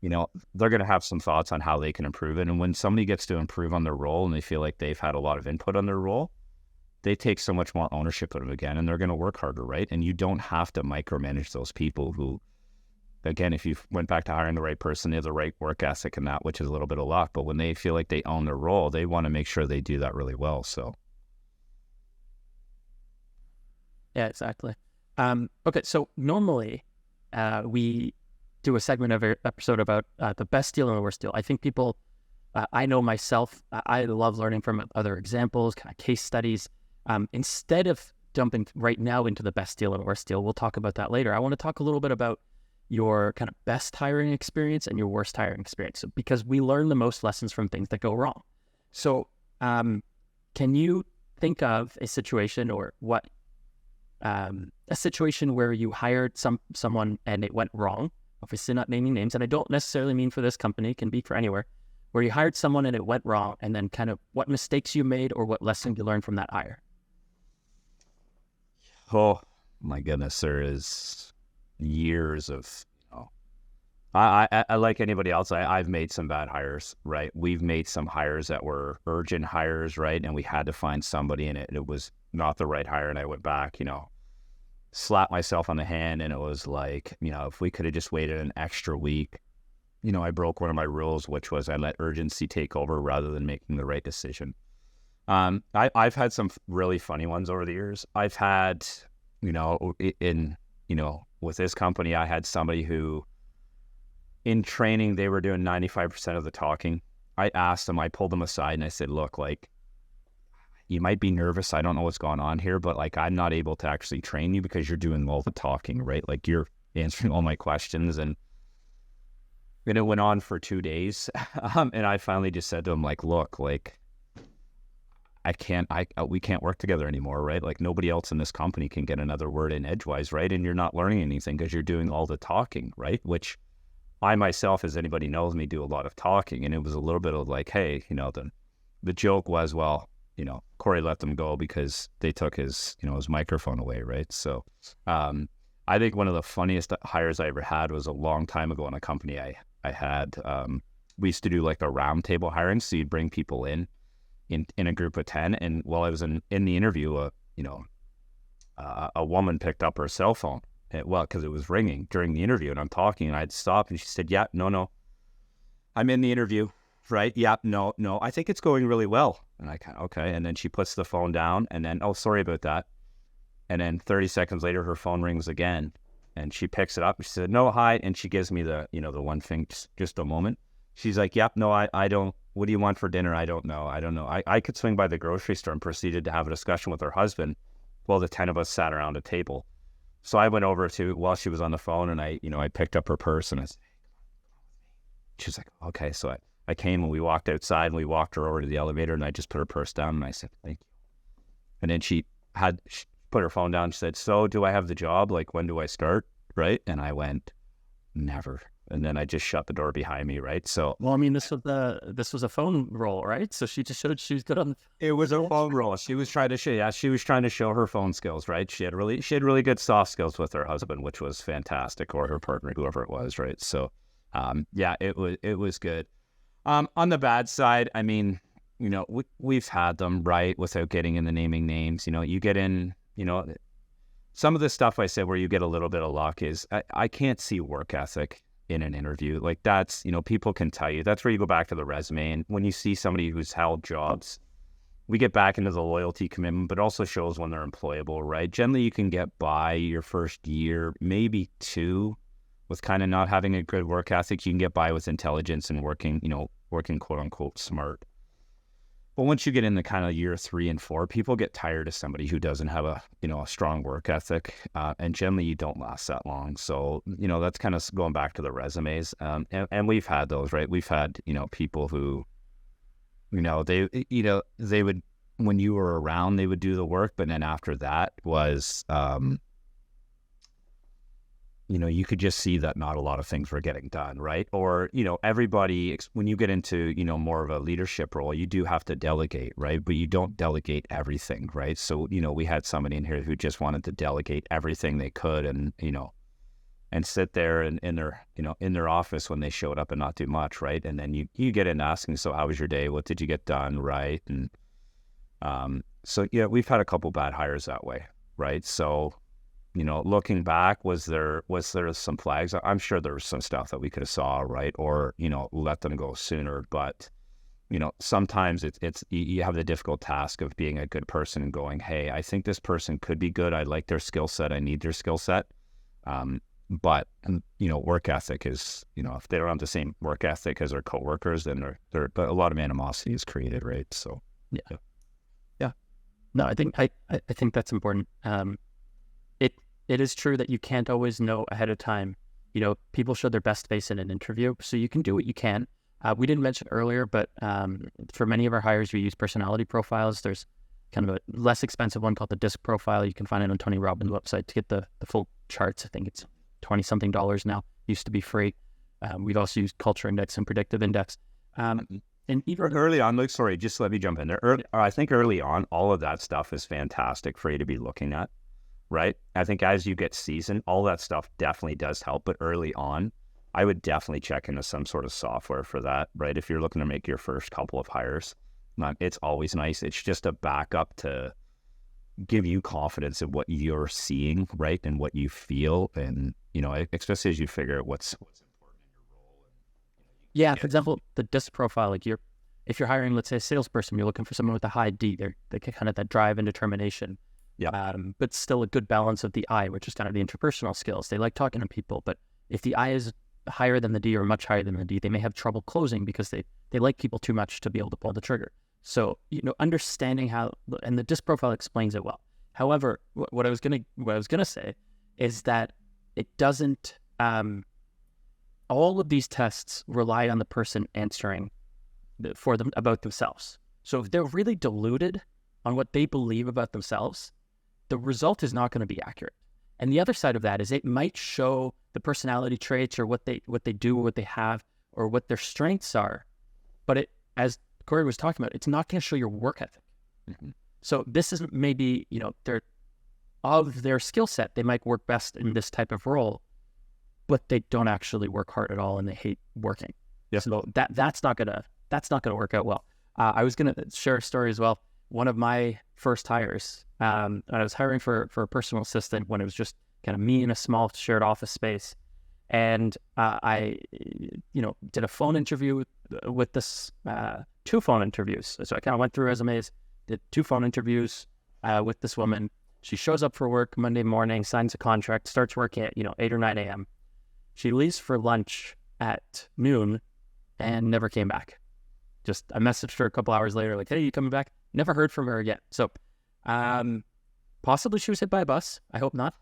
they're going to have some thoughts on how they can improve it. And when somebody gets to improve on their role and they feel like they've had a lot of input on their role, they take so much more ownership of it again, and they're going to work harder, right? And you don't have to micromanage those people who, again, if you went back to hiring the right person, they have the right work ethic and that, which is a little bit of luck. But when they feel like they own their role, they want to make sure they do that really well. So. Yeah, exactly. Okay, so normally we do a segment of an episode about the best deal and the worst deal. I think people, I know myself, I love learning from other examples, kind of case studies. Instead of jumping right now into the best deal and worst deal, we'll talk about that later. I want to talk a little bit about your kind of best hiring experience and your worst hiring experience, because we learn the most lessons from things that go wrong. So can you think of a situation or what, a situation where you hired someone and it went wrong? Obviously not naming names, and I don't necessarily mean for this company, it can be for anywhere, where you hired someone and it went wrong, and then kind of what mistakes you made or what lesson you learned from that hire. Oh my goodness, there is years of, I like anybody else. I've made some bad hires, right? We've made some hires that were urgent hires, right? And we had to find somebody, and it was not the right hire. And I went back, slapped myself on the hand, and it was like, if we could have just waited an extra week, I broke one of my rules, which was I let urgency take over rather than making the right decision. I've had some really funny ones over the years. I've had, with this company, I had somebody who, in training, they were doing 95% of the talking. I asked them, I pulled them aside and I said, look, like, you might be nervous. I don't know what's going on here, but like, I'm not able to actually train you because you're doing all the talking, right? Like, you're answering all my questions. And it went on for 2 days. And I finally just said to him, like, look, like, we can't work together anymore, right? Like, nobody else in this company can get another word in edgewise, right? And you're not learning anything because you're doing all the talking, right? Which I myself, as anybody knows me, do a lot of talking. And it was a little bit of like, hey, the joke was, well, Cory let them go because they took his microphone away, right? So I think one of the funniest hires I ever had was a long time ago in a company I had. We used to do like a round table hiring. So you'd bring people in a group of 10. And while I was in the interview, a woman picked up her cell phone. Because it was ringing during the interview, and I'm talking, and I'd stop, and she said, yeah, no, I'm in the interview, right? Yeah, no, I think it's going really well. And I kind of, okay. And then she puts the phone down, and then, oh, sorry about that. And then 30 seconds later, her phone rings again, and she picks it up, and she said, no, hi. And she gives me the one thing, just a moment. She's like, yep, no, I don't, what do you want for dinner? I don't know. I could swing by the grocery store, and proceeded to have a discussion with her husband while the 10 of us sat around a table. So I went over while she was on the phone, and I picked up her purse, and I said, she was like, okay. So I came, and we walked outside, and we walked her over to the elevator, and I just put her purse down, and I said, thank you. And then she put her phone down. She said, so do I have the job? Like, when do I start? Right. And I went, never. And then I just shut the door behind me, right? So, well, I mean, this was a phone roll, right? So she just showed she was good on. It was a phone roll. She was trying to show, she was trying to show her phone skills, right? She had really good soft skills with her husband, which was fantastic, or her partner, whoever it was, right? So, it was good. On the bad side, I mean, we've had them, right? Without getting into naming names, you get in, some of the stuff I said where you get a little bit of luck is I can't see work ethic in an interview. Like, that's, people can tell you. That's where you go back to the resume. And when you see somebody who's held jobs, we get back into the loyalty commitment, but also shows when they're employable, right? Generally, you can get by your first year, maybe 2, with kind of not having a good work ethic. You can get by with intelligence and working quote unquote smart. But once you get into kind of year 3 and 4, people get tired of somebody who doesn't have a strong work ethic, and generally you don't last that long. So that's kind of going back to the resumes, and we've had those, right? We've had people who they would, when you were around, they would do the work, but then after that was you could just see that not a lot of things were getting done, right? Or, everybody, when you get into, more of a leadership role, you do have to delegate, right? But you don't delegate everything, right? So, we had somebody in here who just wanted to delegate everything they could, and and sit there in their, in their office when they showed up and not do much, right? And then you get in asking, so how was your day? What did you get done, right? And so yeah, we've had a couple bad hires that way, right? So, looking back, was there some flags? I'm sure there was some stuff that we could have saw, right? Or, let them go sooner. But, sometimes it's you have the difficult task of being a good person and going, hey, I think this person could be good. I like their skill set. I need their skill set. But, work ethic is, if they don't have the same work ethic as their coworkers, then but a lot of animosity is created, right? So, yeah. No, I think that's important. It is true that you can't always know ahead of time. People show their best face in an interview, so you can do what you can. We didn't mention earlier, but for many of our hires, we use personality profiles. There's kind of a less expensive one called the DISC profile. You can find it on Tony Robbins' website to get the full charts. I think it's $20-something now. Used to be free. We've also used Culture Index and Predictive Index. And even early on, Luke, sorry, just let me jump in there. I think early on, all of that stuff is fantastic for you to be looking at, right? I think as you get seasoned, all that stuff definitely does help. But early on, I would definitely check into some sort of software for that, right? If you're looking to make your first couple of hires, it's always nice. It's just a backup to give you confidence in what you're seeing, right? And what you feel. And, especially as you figure out what's important in your role. Yeah, for example, the DISC profile, like if you're hiring, let's say, a salesperson, you're looking for someone with a high D. They kind of that drive and determination. Yeah. But still a good balance of the I, which is kind of the interpersonal skills. They like talking to people, but if the I is higher than the D or much higher than the D, they may have trouble closing because they like people too much to be able to pull the trigger. So, understanding how, and the DISC profile explains it well. However, what I was gonna say is that it doesn't. All of these tests rely on the person answering for them about themselves. So if they're really deluded on what they believe about themselves, the result is not going to be accurate. And the other side of that is it might show the personality traits or what they do, what they have, or what their strengths are. But it, as Cory was talking about, it's not going to show your work ethic. Mm-hmm. So this is maybe, of their skill set, they might work best in this type of role, but they don't actually work hard at all and they hate working. Yeah. So that's not gonna work out well. I was gonna share a story as well. One of my first hires, I was hiring for a personal assistant when it was just kind of me in a small shared office space. And I did a phone interview with this, 2 phone interviews. So I kind of went through resumes, did 2 phone interviews with this woman. She shows up for work Monday morning, signs a contract, starts working at 8 or 9 a.m. She leaves for lunch at noon and never came back. I messaged her a couple hours later, like, hey, you coming back? Never heard from her again. So possibly she was hit by a bus. I hope not.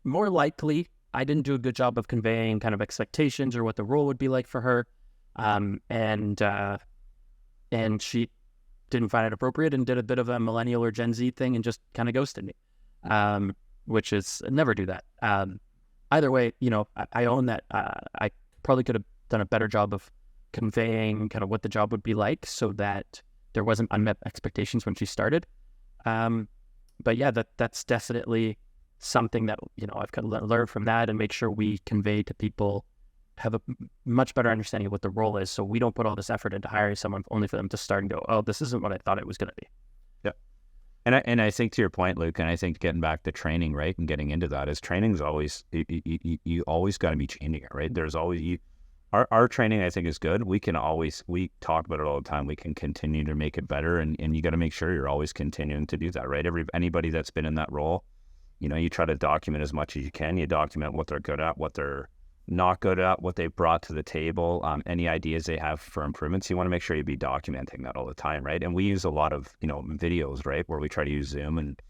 More likely, I didn't do a good job of conveying kind of expectations or what the role would be like for her. And she didn't find it appropriate and did a bit of a millennial or Gen Z thing and just kind of ghosted me, which is never do that. Either way, I own that. I probably could have done a better job of conveying kind of what the job would be like so that there wasn't unmet expectations when she started. But yeah, that's definitely something that, I've kind of learned from that and make sure we convey to people, have a much better understanding of what the role is. So we don't put all this effort into hiring someone only for them to start and go, oh, this isn't what I thought it was going to be. Yeah. And I think to your point, Luke, and I think getting back to training, right, and getting into that is training's always, you always got to be changing it, right? There's always, our training, I think, is good. We talk about it all the time. We can continue to make it better, and you got to make sure you're always continuing to do that, right? Anybody that's been in that role, you try to document as much as you can. You document what they're good at, what they're not good at, what they brought to the table, any ideas they have for improvements. You want to make sure you be documenting that all the time, right? And we use a lot of, videos, right, where we try to use Zoom and,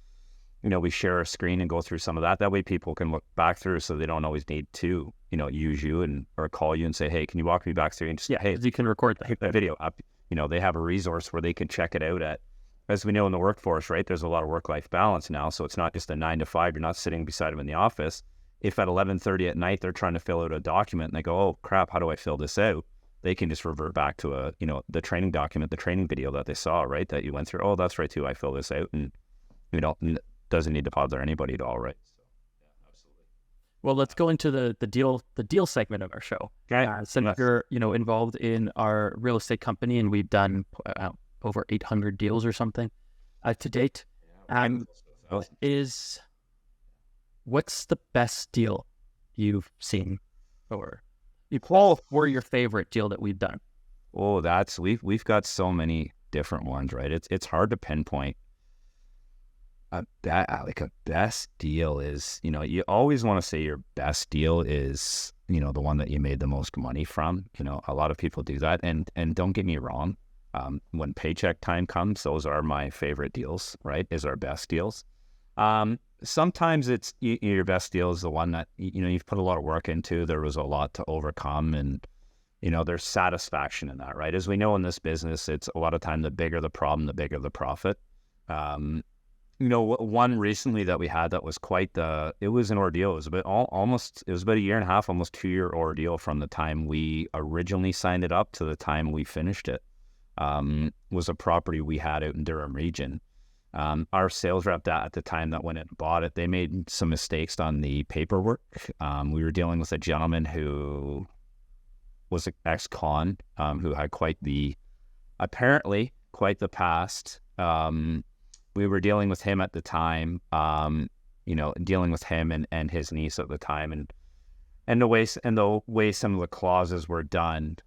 we share a screen and go through some of that. That way people can look back through so they don't always need to, use you or call you and say, hey, can you walk me back through? And just, hey, you can record that video up. They have a resource where they can check it out at, as we know in the workforce, right, there's a lot of work-life balance now. So it's not just a 9 to 5. You're not sitting beside them in the office. If at 11:30 at night they're trying to fill out a document and they go, oh crap, how do I fill this out? They can just revert back to the training document, the training video that they saw, right, that you went through. Oh, that's right too. I fill this out, and doesn't need to bother anybody at all, right? So, yeah, absolutely. Well, let's go into the deal segment of our show. Okay. Since you're involved in our real estate company, and we've done over 800 deals or something to date. What's the best deal you've seen, or your favorite deal that we've done? Oh, we've got so many different ones, right? It's hard to pinpoint. A best deal is, you always want to say your best deal is, the one that you made the most money from. A lot of people do that, and don't get me wrong. When paycheck time comes, those are my favorite deals, right? Is our best deals. Sometimes it's your best deal is the one that, you've put a lot of work into. There was a lot to overcome, and, there's satisfaction in that, right? As we know in this business, it's a lot of time, the bigger the problem, the bigger the profit. One recently that we had that was it was an ordeal. It was about a year and a half, almost 2-year ordeal from the time we originally signed it up to the time we finished it. Was a property we had out in Durham region. Our sales rep at the time that went and bought it, they made some mistakes on the paperwork. We were dealing with a gentleman who was an ex-con, who had apparently quite the past. We were dealing with him at the time, dealing with him and his niece at the time, and the way some of the clauses were done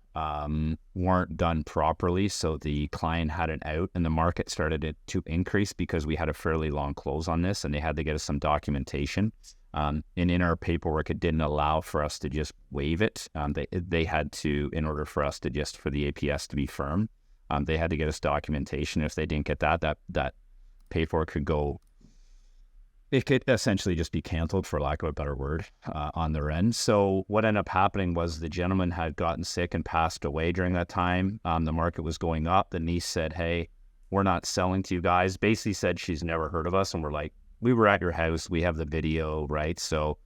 weren't done properly. So the client had an out, and the market started to increase because we had a fairly long close on this, and they had to get us some documentation. And in our paperwork, it didn't allow for us to just waive it. They had to, in order for us to for the APS to be firm, they had to get us documentation. If they didn't get that paperwork it could essentially just be canceled, for lack of a better word, on their end. So what ended up happening was the gentleman had gotten sick and passed away during that time. The market was going up. The niece said, "Hey, we're not selling to you guys." Basically said she's never heard of us. And we're like, "We were at your house. We have the video," right? So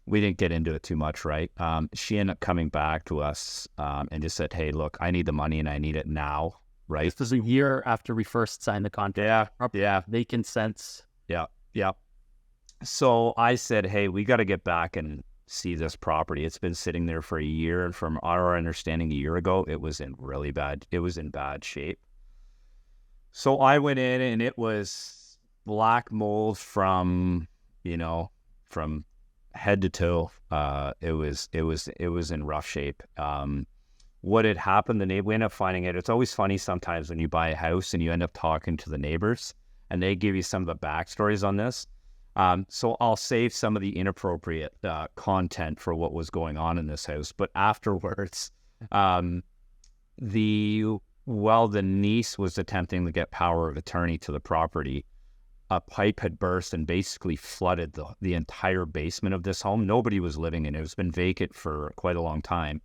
we didn't get into it too much, right? She ended up coming back to us and just said, "Hey, look, I need the money and I need it now," right? This was a year after we first signed the contract. Yeah. Vacant sense. Yeah. So I said, "Hey, we got to get back and see this property. It's been sitting there for a year. And from our understanding a year ago, it was in bad shape." So I went in, and it was black mold from head to toe. It was in rough shape. What had happened, we ended up finding it. It's always funny sometimes when you buy a house and you end up talking to the neighbors, and they give you some of the backstories on this. So I'll save some of the inappropriate content for what was going on in this house. But afterwards, the niece was attempting to get power of attorney to the property, a pipe had burst and basically flooded the entire basement of this home. Nobody was living in it. It's been vacant for quite a long time.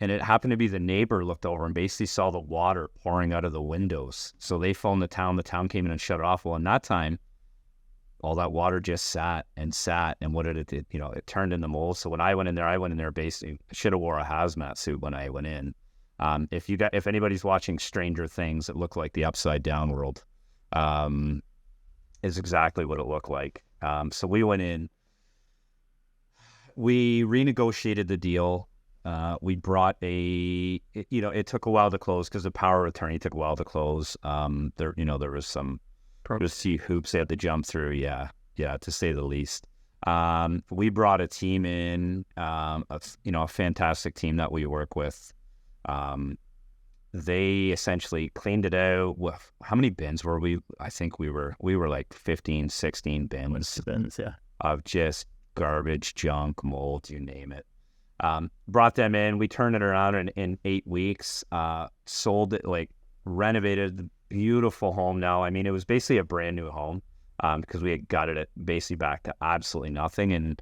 And it happened to be the neighbor looked over and basically saw the water pouring out of the windows. So they phoned the town. The town came in and shut it off. Well, in that time, all that water just sat. And what did it do? It turned into mold. So when I went in there basically, I should have wore a hazmat suit when I went in. If anybody's watching Stranger Things, it looked like the upside down world. Is exactly what it looked like. So we went in, we renegotiated the deal. We brought it took a while to close because the power of attorney took a while to close. There was some hoops they had to jump through. Yeah, to say the least. We brought a team in, a fantastic team that we work with. They essentially cleaned it out. How many bins were we? I think we were like 15, 16 bins. Yeah. Of just garbage, junk, mold, you name it. Brought them in. We turned it around in 8 weeks. Sold it, renovated the beautiful home now. I mean, it was basically a brand new home because we had gutted it basically back to absolutely nothing. And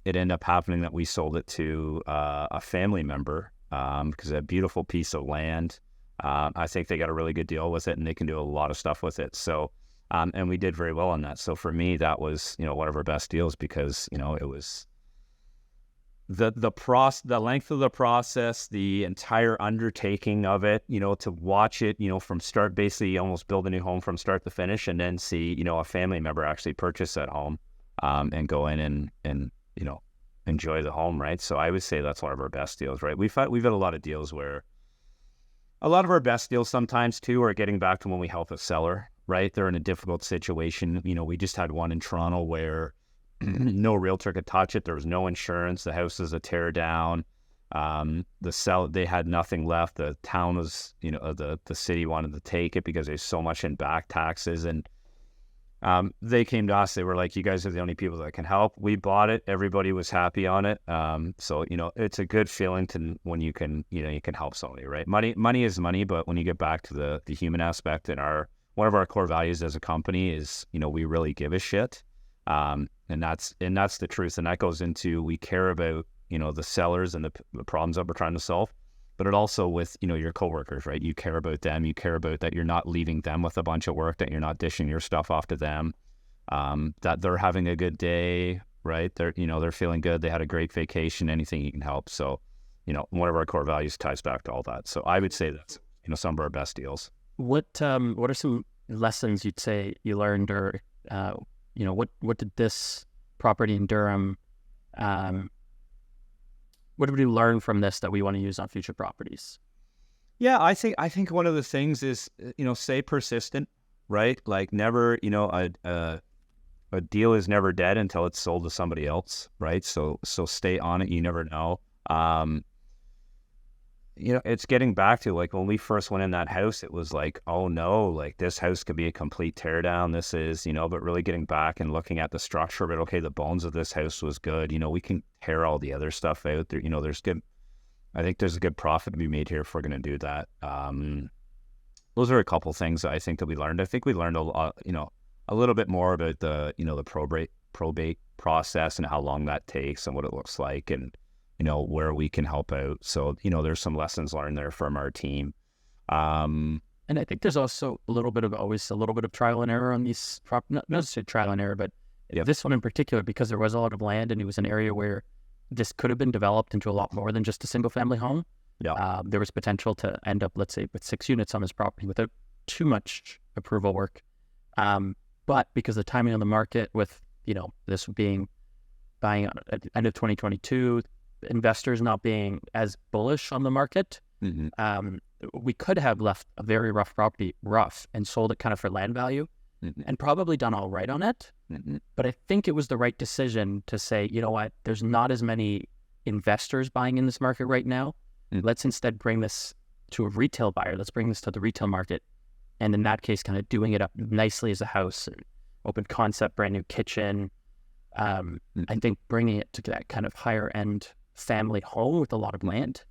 it ended up happening that we sold it to a family member because a beautiful piece of land. I think they got a really good deal with it, and they can do a lot of stuff with it. So, and we did very well on that. So for me, that was one of our best deals because it was the length of the process, the entire undertaking of it, to watch it, from start, basically almost build a new home from start to finish, and then see, a family member actually purchase that home, and go in and enjoy the home, right? So I would say that's one of our best deals, right? We've had a lot of deals where a lot of our best deals sometimes too are getting back to when we help a seller, right? They're in a difficult situation. We just had one in Toronto where no realtor could touch it. There was no insurance. The house is a tear down. They had nothing left. The town was, the city wanted to take it because there's so much in back taxes. And they came to us. They were like, you guys are the only people that can help. We bought it. Everybody was happy on it. So, it's a good feeling when you can help somebody, right? Money is money, but when you get back to the human aspect, and one of our core values as a company is, we really give a shit. And that's the truth. And that goes into, we care about, the sellers and the problems that we're trying to solve, but it also with, your coworkers, right? You care about them. You care about that you're not leaving them with a bunch of work, that you're not dishing your stuff off to them, that they're having a good day, right? They're feeling good. They had a great vacation, anything you can help. So, one of our core values ties back to all that. So I would say that's, some of our best deals. What are some lessons you'd say you learned, or, what did this property in Durham, what did we learn from this that we want to use on future properties? Yeah, I think one of the things is, stay persistent, right? Like never, a deal is never dead until it's sold to somebody else, right? So stay on it. You never know. It's getting back to like when we first went in that house, it was like, oh no, like this house could be a complete teardown. This is, but really getting back and looking at the structure, but okay, the bones of this house was good. We can tear all the other stuff out there. I think there's a good profit to be made here if we're going to do that. Those are a couple things I think that we learned. I think we learned a lot, a little bit more about the, the probate process and how long that takes and what it looks like, and where we can help out. So, there's some lessons learned there from our team. And I think there's also always a little bit of trial and error on these not necessarily trial and error, but this one in particular, because there was a lot of land and it was an area where this could have been developed into a lot more than just a single family home. Yeah. There was potential to end up, let's say, with 6 units on this property without too much approval work. But because the timing on the market with, this being buying at the end of 2022, investors not being as bullish on the market, we could have left a very rough property and sold it kind of for land value and probably done all right on it. But I think it was the right decision to say, you know what, there's not as many investors buying in this market right now. Let's instead bring this to a retail buyer. Let's bring this to the retail market. And in that case, kind of doing it up nicely as a house, and open concept, brand new kitchen. I think bringing it to that kind of higher end family home with a lot of land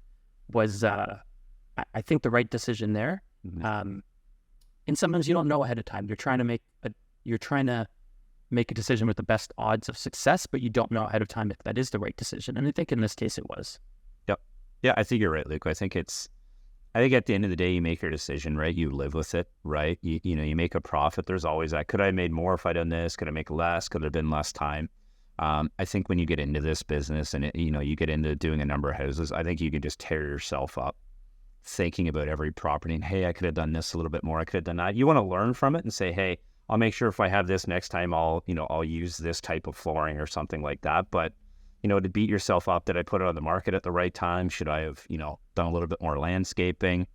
was, I think, the right decision there. And sometimes you don't know ahead of time. You're trying to make a decision with the best odds of success, but you don't know ahead of time if that is the right decision. And I think in this case it was. Yep. Yeah, I think you're right, Luc. I think at the end of the day, you make your decision, right? You live with it, right? You make a profit. There's always that. Could I have made more if I'd done this? Could I make less? Could there have been less time? I think when you get into this business and you get into doing a number of houses, I think you can just tear yourself up thinking about every property and, hey, I could have done this a little bit more. I could have done that. You want to learn from it and say, hey, I'll make sure if I have this next time, I'll use this type of flooring or something like that. But, to beat yourself up, did I put it on the market at the right time? Should I have, done a little bit more landscaping?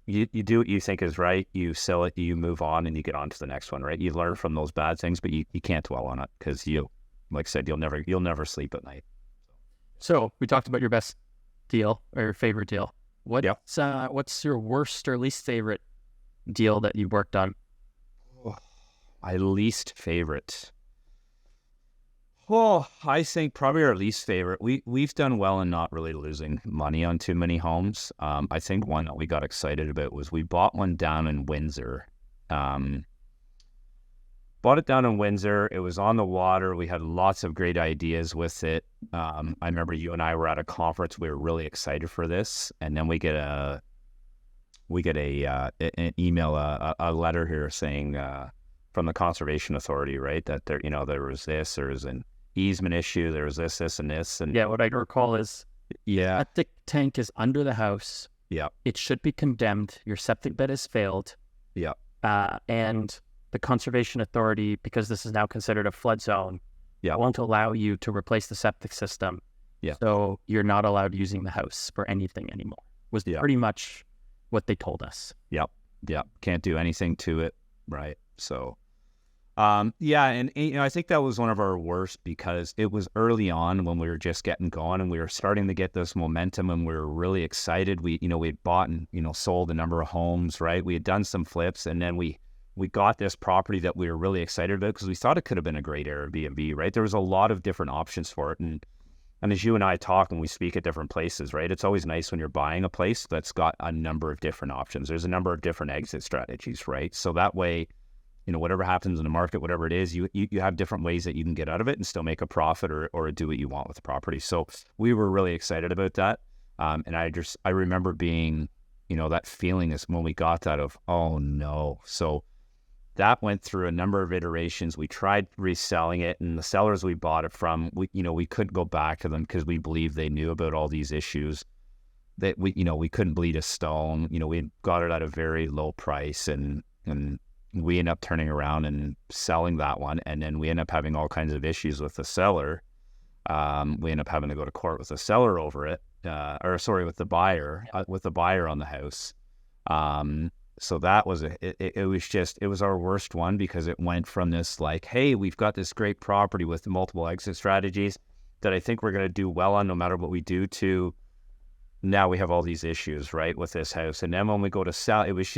You do what you think is right. You sell it, you move on, and you get on to the next one, right? You learn from those bad things, but you can't dwell on it because like I said, you'll never sleep at night. So we talked about your best deal or your favorite deal. What's your worst or least favorite deal that you've worked on? My least favorite. Oh, I think probably our least favorite. We've done well in not really losing money on too many homes. I think one that we got excited about was we bought one down in Windsor. Bought it down in Windsor. It was on the water. We had lots of great ideas with it. I remember you and I were at a conference. We were really excited for this, and then we get an email, a letter here saying from the Conservation Authority, right, that there was this, there was an easement issue, there was this, and this, and what I recall is septic tank is under the house. It should be condemned. Your septic bed has failed. And the Conservation Authority, because this is now considered a flood zone, Yeah. won't allow you to replace the septic system. Yeah. So you're not allowed using the house for anything anymore. Was pretty much what they told us. Yep. Can't do anything to it. Right. So, and I think that was one of our worst because it was early on when we were just getting going and we were starting to get this momentum and we were really excited. We had bought and, sold a number of homes, right? We had done some flips and then we got this property that we were really excited about because we thought it could have been a great Airbnb, right? There was a lot of different options for it. And as you and I talk and we speak at different places, right? It's always nice when you're buying a place that's got a number of different options. There's a number of different exit strategies, right? So that way, whatever happens in the market, whatever it is, you have different ways that you can get out of it and still make a profit or do what you want with the property. So we were really excited about that. And I remember being, that feeling is when we got that of, oh no. So that went through a number of iterations. We tried reselling it, and the sellers we bought it from, we couldn't go back to them because we believed they knew about all these issues. That we couldn't bleed a stone. We got it at a very low price, and we ended up turning around and selling that one, and then we ended up having all kinds of issues with the seller. We ended up having to go to court with the seller over it, with the buyer, on the house. So that was it was our worst one because it went from this like, hey, we've got this great property with multiple exit strategies that I think we're going to do well on no matter what we do, to now we have all these issues, right, with this house. And then when we go to sell, it was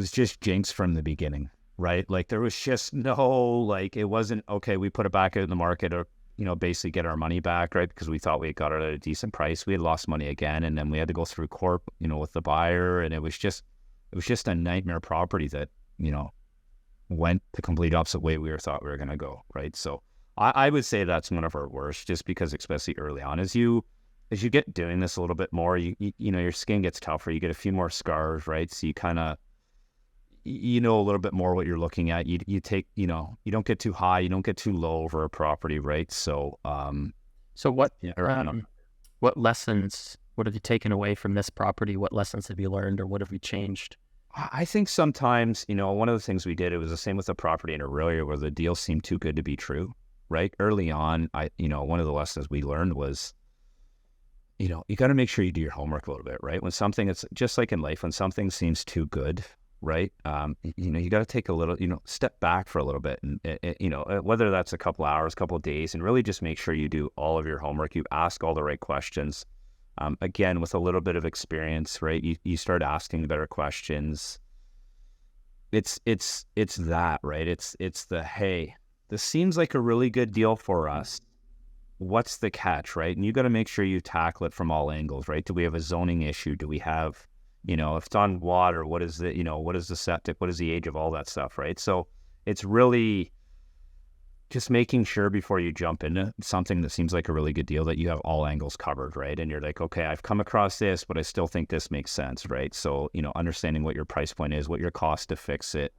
just jinx from the beginning, right? Like there was just it wasn't, okay, we put it back out in the market or, basically get our money back, right? Because we thought we got it at a decent price. We had lost money again. And then we had to go through court, with the buyer. And it was just a nightmare property that, went the complete opposite way we thought we were going to go, right? So I would say that's one of our worst, just because especially early on, as you get doing this a little bit more, your skin gets tougher. You get a few more scars, right? So you kind of, a little bit more what you're looking at. You take, you don't get too high, you don't get too low over a property, right? So, what lessons, what have you taken away from this property? What lessons have you learned, or what have you changed? I think sometimes, one of the things we did, it was the same with the property in Aurelia where the deal seemed too good to be true, right? Early on, one of the lessons we learned was, you got to make sure you do your homework a little bit, right? When something, it's just like in life, when something seems too good, right? You got to take a little, step back for a little bit and, whether that's a couple hours, couple of days, and really just make sure you do all of your homework. You ask all the right questions. Again, with a little bit of experience, right? You start asking better questions. It's that, right? It's the, hey, this seems like a really good deal for us. What's the catch, right? And you got to make sure you tackle it from all angles, right? Do we have a zoning issue? Do we have, if it's on water, what is the septic? What is the age of all that stuff, right? So it's really just making sure before you jump into something that seems like a really good deal that you have all angles covered, right? And you're like, okay, I've come across this, but I still think this makes sense, right? So, understanding what your price point is, what your cost to fix it,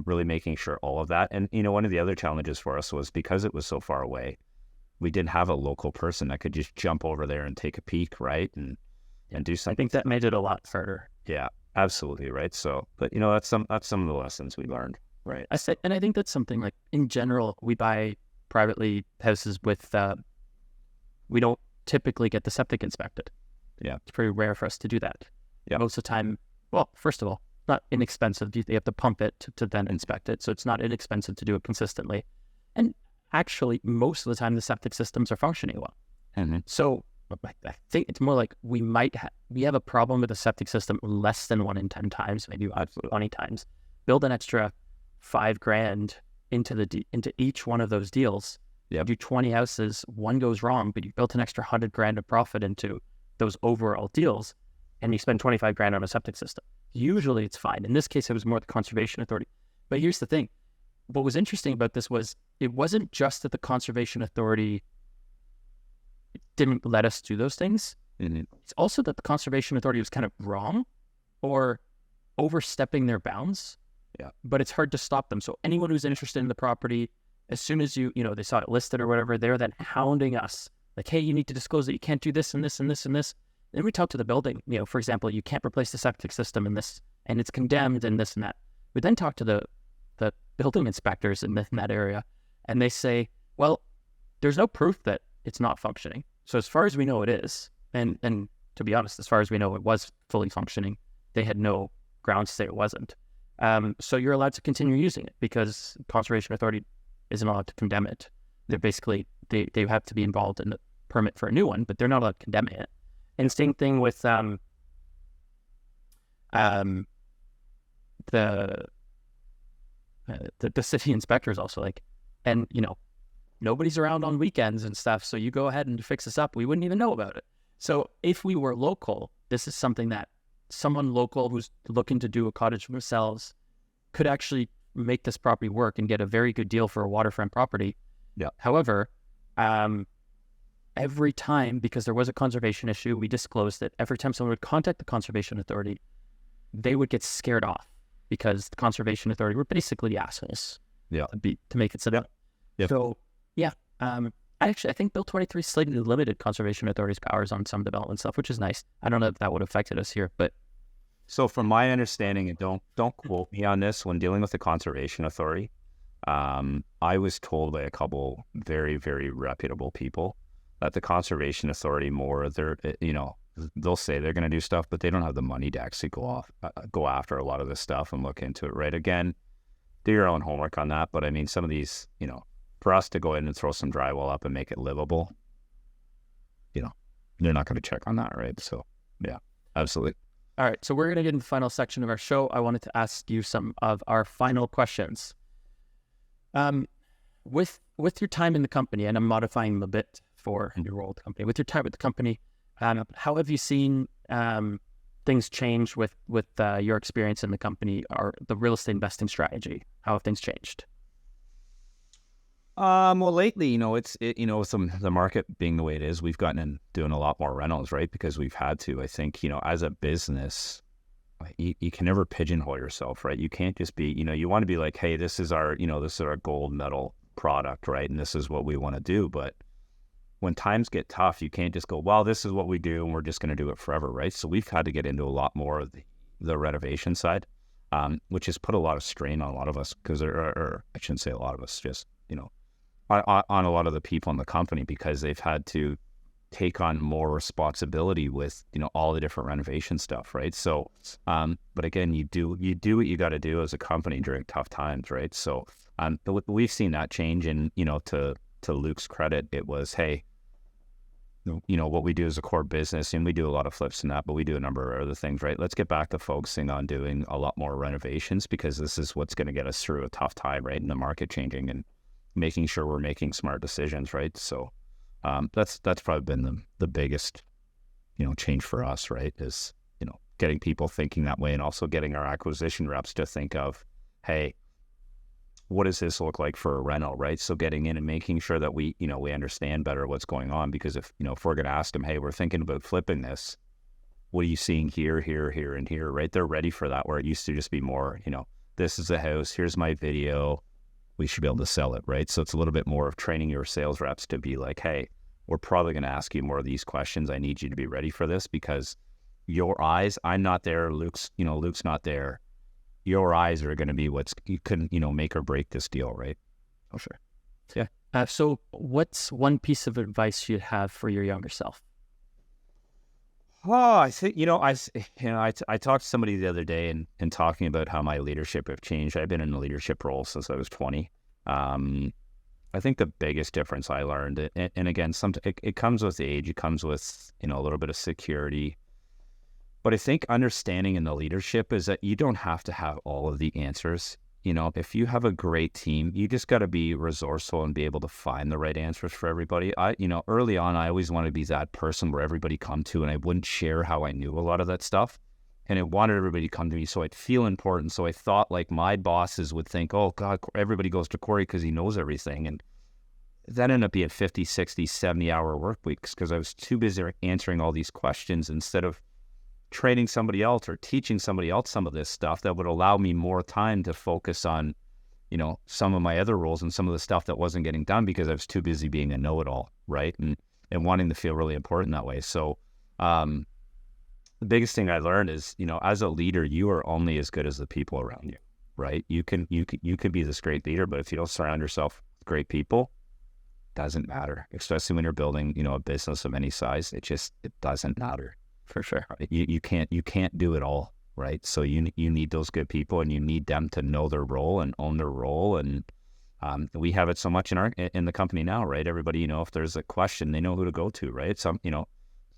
really making sure all of that. And, one of the other challenges for us was because it was so far away, we didn't have a local person that could just jump over there and take a peek, right? And do something. I think that made it a lot harder. Yeah, absolutely, right? So, but that's some of the lessons we learned, right? I think that's something like in general, we buy privately houses with, we don't typically get the septic inspected. Yeah, it's pretty rare for us to do that. Yeah, most of the time. Well, first of all, not inexpensive. They have to pump it to then inspect it, so it's not inexpensive to do it consistently. And actually, most of the time, the septic systems are functioning well. Mm-hmm. So I think it's more like we have a problem with the septic system less than 1 in 10 times, maybe 20 times. Build an extra $5,000 into each one of those deals. Yeah. Do 20 houses, one goes wrong, but you built an extra $100,000 of profit into those overall deals, and you spend $25,000 on a septic system. Usually it's fine. In this case, it was more the Conservation Authority. But here's the thing. What was interesting about this was it wasn't just that the Conservation Authority didn't let us do those things. Mm-hmm. It's also that the Conservation Authority was kind of wrong or overstepping their bounds. Yeah. But it's hard to stop them. So anyone who's interested in the property, as soon as they saw it listed or whatever, they're then hounding us. Like, hey, you need to disclose that you can't do this and this and this and this. Then we talk to the building, for example, you can't replace the septic system in this, and it's condemned and this and that. We then talk to the the building inspectors in that area, and they say, well, there's no proof that it's not functioning. So as far as we know, it is. And to be honest, as far as we know, it was fully functioning. They had no grounds to say it wasn't. So you're allowed to continue using it because Conservation Authority isn't allowed to condemn it. They're basically, they have to be involved in the permit for a new one, but they're not allowed to condemn it. And same thing with the city inspectors also, like, and nobody's around on weekends and stuff, so you go ahead and fix this up. We wouldn't even know about it. So if we were local, this is something that someone local who's looking to do a cottage for themselves could actually make this property work and get a very good deal for a waterfront property. Yeah. However, every time, because there was a conservation issue, we disclosed that every time someone would contact the Conservation Authority, they would get scared off because the Conservation Authority were basically assholes. Yeah. To make it simple. Yeah. So, yeah. I think Bill 23 slightly limited Conservation Authority's powers on some development stuff, which is nice. I don't know if that would have affected us here, but... So from my understanding, and don't quote me on this, when dealing with the Conservation Authority, I was told by a couple very, very reputable people that the Conservation Authority they'll say they're going to do stuff, but they don't have the money to actually go after a lot of this stuff and look into it, right? Again, do your own homework on that. But I mean, some of these, for us to go in and throw some drywall up and make it livable, they're not going to check on that, right? So, yeah, absolutely. All right, so we're going to get into the final section of our show. I wanted to ask you some of our final questions. With your time in the company, and I'm modifying them a bit for your role at the company, with your time at the company, how have you seen things change with your experience in the company or the real estate investing strategy? How have things changed? Well, lately, with the market being the way it is, we've gotten in doing a lot more rentals, right? Because we've had to. I think, as a business, you can never pigeonhole yourself, right? You can't just be, you want to be like, hey, this is our gold medal product, right? And this is what we want to do. But when times get tough, you can't just go, well, this is what we do and we're just going to do it forever, right? So we've had to get into a lot more of the renovation side, which has put a lot of strain on a lot of us because, or I shouldn't say a lot of us, just, on a lot of the people in the company, because they've had to take on more responsibility with, all the different renovation stuff, right? So, but again, you do what you got to do as a company during tough times, right? So, we've seen that change, and, to Luc's credit, it was, hey, what we do as a core business, and we do a lot of flips in that, but we do a number of other things, right? Let's get back to focusing on doing a lot more renovations, because this is what's going to get us through a tough time, right? And the market changing, and making sure we're making smart decisions, right? So that's probably been the biggest, change for us, right? Is, getting people thinking that way, and also getting our acquisition reps to think of, hey, what does this look like for a rental, right? So getting in and making sure that we understand better what's going on, because if we're going to ask them, hey, we're thinking about flipping this, what are you seeing here, and here, right? They're ready for that, where it used to just be more, this is the house, here's my video, we should be able to sell it, right? So it's a little bit more of training your sales reps to be like, hey, we're probably going to ask you more of these questions. I need you to be ready for this, because your eyes, I'm not there, Luc's not there. Your eyes are going to be you can, make or break this deal, right? Oh, sure. Yeah. So what's one piece of advice you'd have for your younger self? Oh, I think, I talked to somebody the other day and talking about how my leadership have changed. I've been in a leadership role since I was 20. I think the biggest difference I learned, and again, it comes with age, it comes with, a little bit of security, but I think understanding in the leadership is that you don't have to have all of the answers. If you have a great team, you just got to be resourceful and be able to find the right answers for everybody. Early on, I always wanted to be that person where everybody come to, and I wouldn't share how I knew a lot of that stuff. And I wanted everybody to come to me so I'd feel important. So I thought like my bosses would think, oh God, everybody goes to Cory because he knows everything. And that ended up being 50, 60, 70-hour work weeks because I was too busy answering all these questions instead of training somebody else or teaching somebody else some of this stuff that would allow me more time to focus on, some of my other roles and some of the stuff that wasn't getting done because I was too busy being a know-it-all, right? And wanting to feel really important that way. So the biggest thing I learned is, as a leader, you are only as good as the people around you, right? You can be this great leader, but if you don't surround yourself with great people, doesn't matter, especially when you're building, a business of any size. It doesn't matter. For sure. Right? You can't do it all, right? So you need those good people, and you need them to know their role and own their role. And we have it so much in the company now, right? Everybody, if there's a question, they know who to go to, right? Some,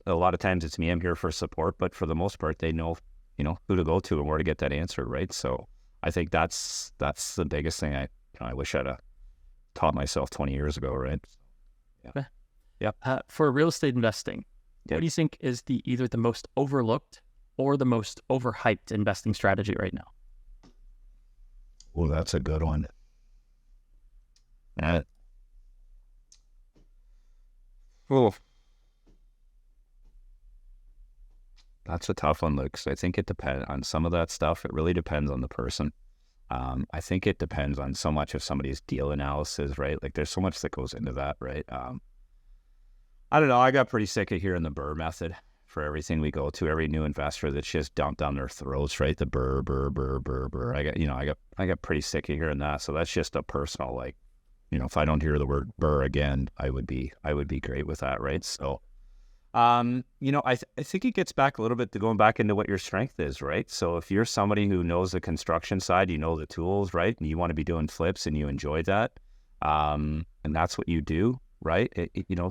a lot of times it's me, I'm here for support, but for the most part, they know, who to go to and where to get that answer, right? So I think that's the biggest thing I wish I'd taught myself 20 years ago, right? Yeah. Yeah. For real estate investing, what do you think is either the most overlooked or the most overhyped investing strategy right now? Well, that's a good one. That's a tough one, Luke. So I think it depends on some of that stuff. It really depends on the person. I think it depends on so much of somebody's deal analysis, right? Like there's so much that goes into that, right? I don't know. I got pretty sick of hearing the BRRRR method for everything we go to. Every new investor that's just dumped down their throats, right? The BRRRR, BRRRR, BRRRR, BRRRR. I got pretty sick of hearing that. So that's just a personal, like, if I don't hear the word BRRRR again, I would be great with that, right? So, I think it gets back a little bit to going back into what your strength is, right? So if you're somebody who knows the construction side, the tools, right? And you want to be doing flips and you enjoy that, and that's what you do, right?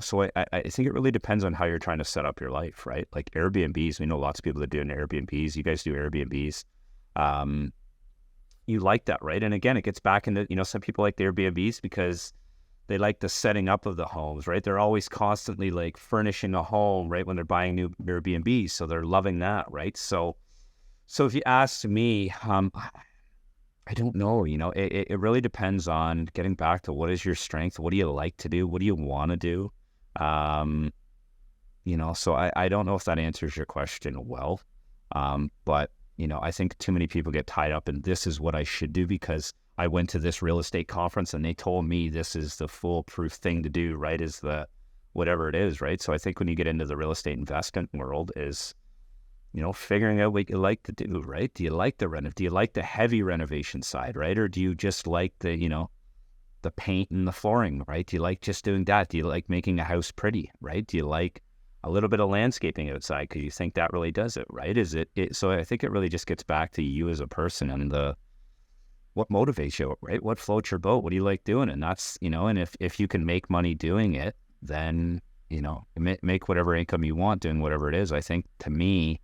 So I think it really depends on how you're trying to set up your life, right? Like Airbnbs, we know lots of people that do Airbnbs. You guys do Airbnbs. You like that, right? And again, it gets back into, some people like the Airbnbs because they like the setting up of the homes, right? They're always constantly like furnishing a home, right? When they're buying new Airbnbs. So they're loving that, right? So if you ask me, I don't know, it really depends on getting back to what is your strength? What do you like to do? What do you want to do? So I don't know if that answers your question well. But I think too many people get tied up in this is what I should do because I went to this real estate conference and they told me this is the foolproof thing to do, right? Is the whatever it is, right? So I think when you get into the real estate investment world is, figuring out what you like to do, right? Do you like the do you like the heavy renovation side, right? Or do you just like the, the paint and the flooring, right? Do you like just doing that? Do you like making a house pretty, right? Do you like a little bit of landscaping outside because you think that really does it, right? So I think it really just gets back to you as a person and what motivates you, right? What floats your boat? What do you like doing? And that's, and if you can make money doing it, then, make whatever income you want doing whatever it is. I think to me,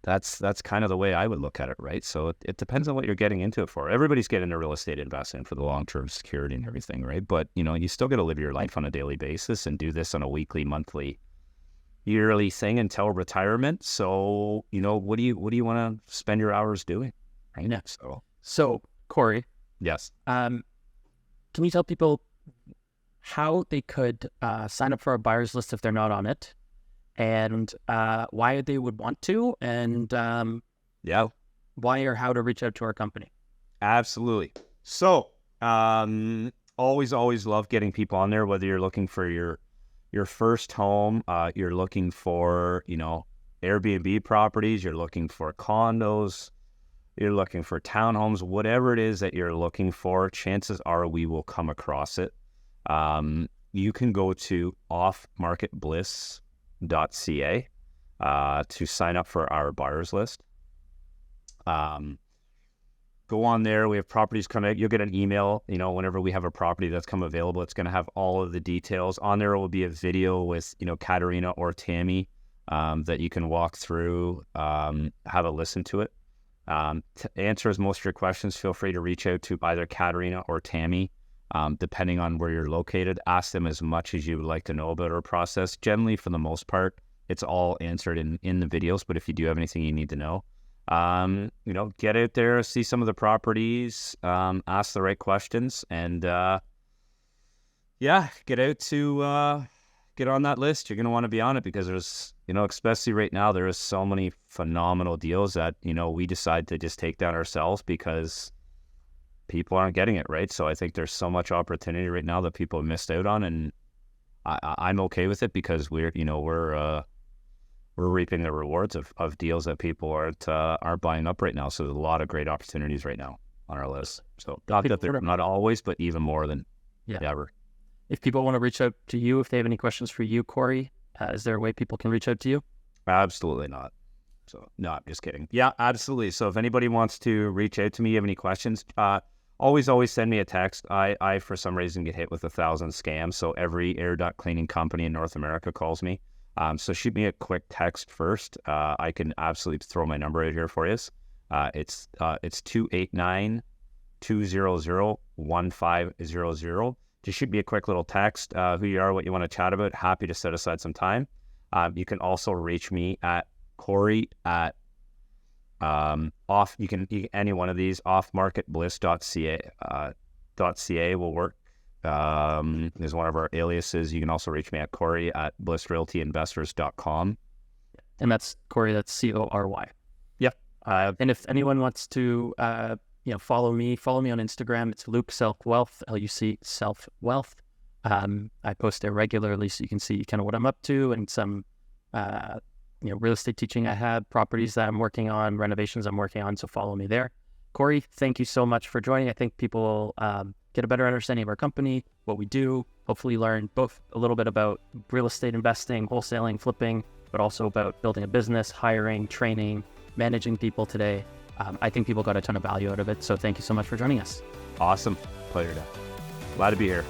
that's kind of the way I would look at it, right? So it depends on what you're getting into it for. Everybody's getting into real estate investing for the long-term security and everything, right? But, you still got to live your life on a daily basis and do this on a weekly, monthly, yearly thing until retirement. So, what do you want to spend your hours doing? Right now. So, Cory. Yes. Can you tell people how they could sign up for our buyer's list if they're not on it, and why they would want to, and why or how to reach out to our company? Absolutely. So, always love getting people on there, whether you're looking for your first home, you're looking for, Airbnb properties, you're looking for condos, you're looking for townhomes, whatever it is that you're looking for, chances are we will come across it. You can go to offmarketbliss.ca to sign up for our buyer's list. Go on there. We have properties come out. You'll get an email, whenever we have a property that's come available. It's going to have all of the details. On there will be a video with, Katarina or Tammy that you can walk through, have a listen to it. To answer most of your questions, feel free to reach out to either Katarina or Tammy, depending on where you're located. Ask them as much as you would like to know about our process. Generally, for the most part, it's all answered in the videos, but if you do have anything you need to know, get out there, see some of the properties, ask the right questions, and get out to get on that list. You're going to want to be on it because there's, especially right now, there is so many phenomenal deals that, we decide to just take down ourselves because people aren't getting it, right? So I think there's so much opportunity right now that people have missed out on, and I'm okay with it because we're we're reaping the rewards of deals that people aren't buying up right now. So there's a lot of great opportunities right now on our list. So not always, but even more than ever. If people want to reach out to you, if they have any questions for you, Cory, is there a way people can reach out to you? Absolutely not. So no, I'm just kidding. Yeah, absolutely. So if anybody wants to reach out to me, you have any questions, always send me a text. I for some reason get hit with 1,000 scams. So every air duct cleaning company in North America calls me. So shoot me a quick text first. I can absolutely throw my number out here for you. It's 289-200-1500. Just shoot me a quick little text, who you are, what you want to chat about. Happy to set aside some time. You can also reach me at Cory at you can any one of these, offmarketbliss.ca will work. There's one of our aliases. You can also reach me at Cory at blissrealtyinvestors.com. And that's Cory, that's Cory. Yep. And if anyone wants to follow me on Instagram, it's Luc Self Wealth, LUC Self Wealth. I post there regularly, so you can see kind of what I'm up to and some real estate teaching I have, properties that I'm working on, renovations I'm working on. So follow me there. Cory, thank you so much for joining. I think people will get a better understanding of our company, what we do, hopefully learn both a little bit about real estate investing, wholesaling, flipping, but also about building a business, hiring, training, managing people today. I think people got a ton of value out of it. So thank you so much for joining us. Awesome. Pleasure. Glad to be here.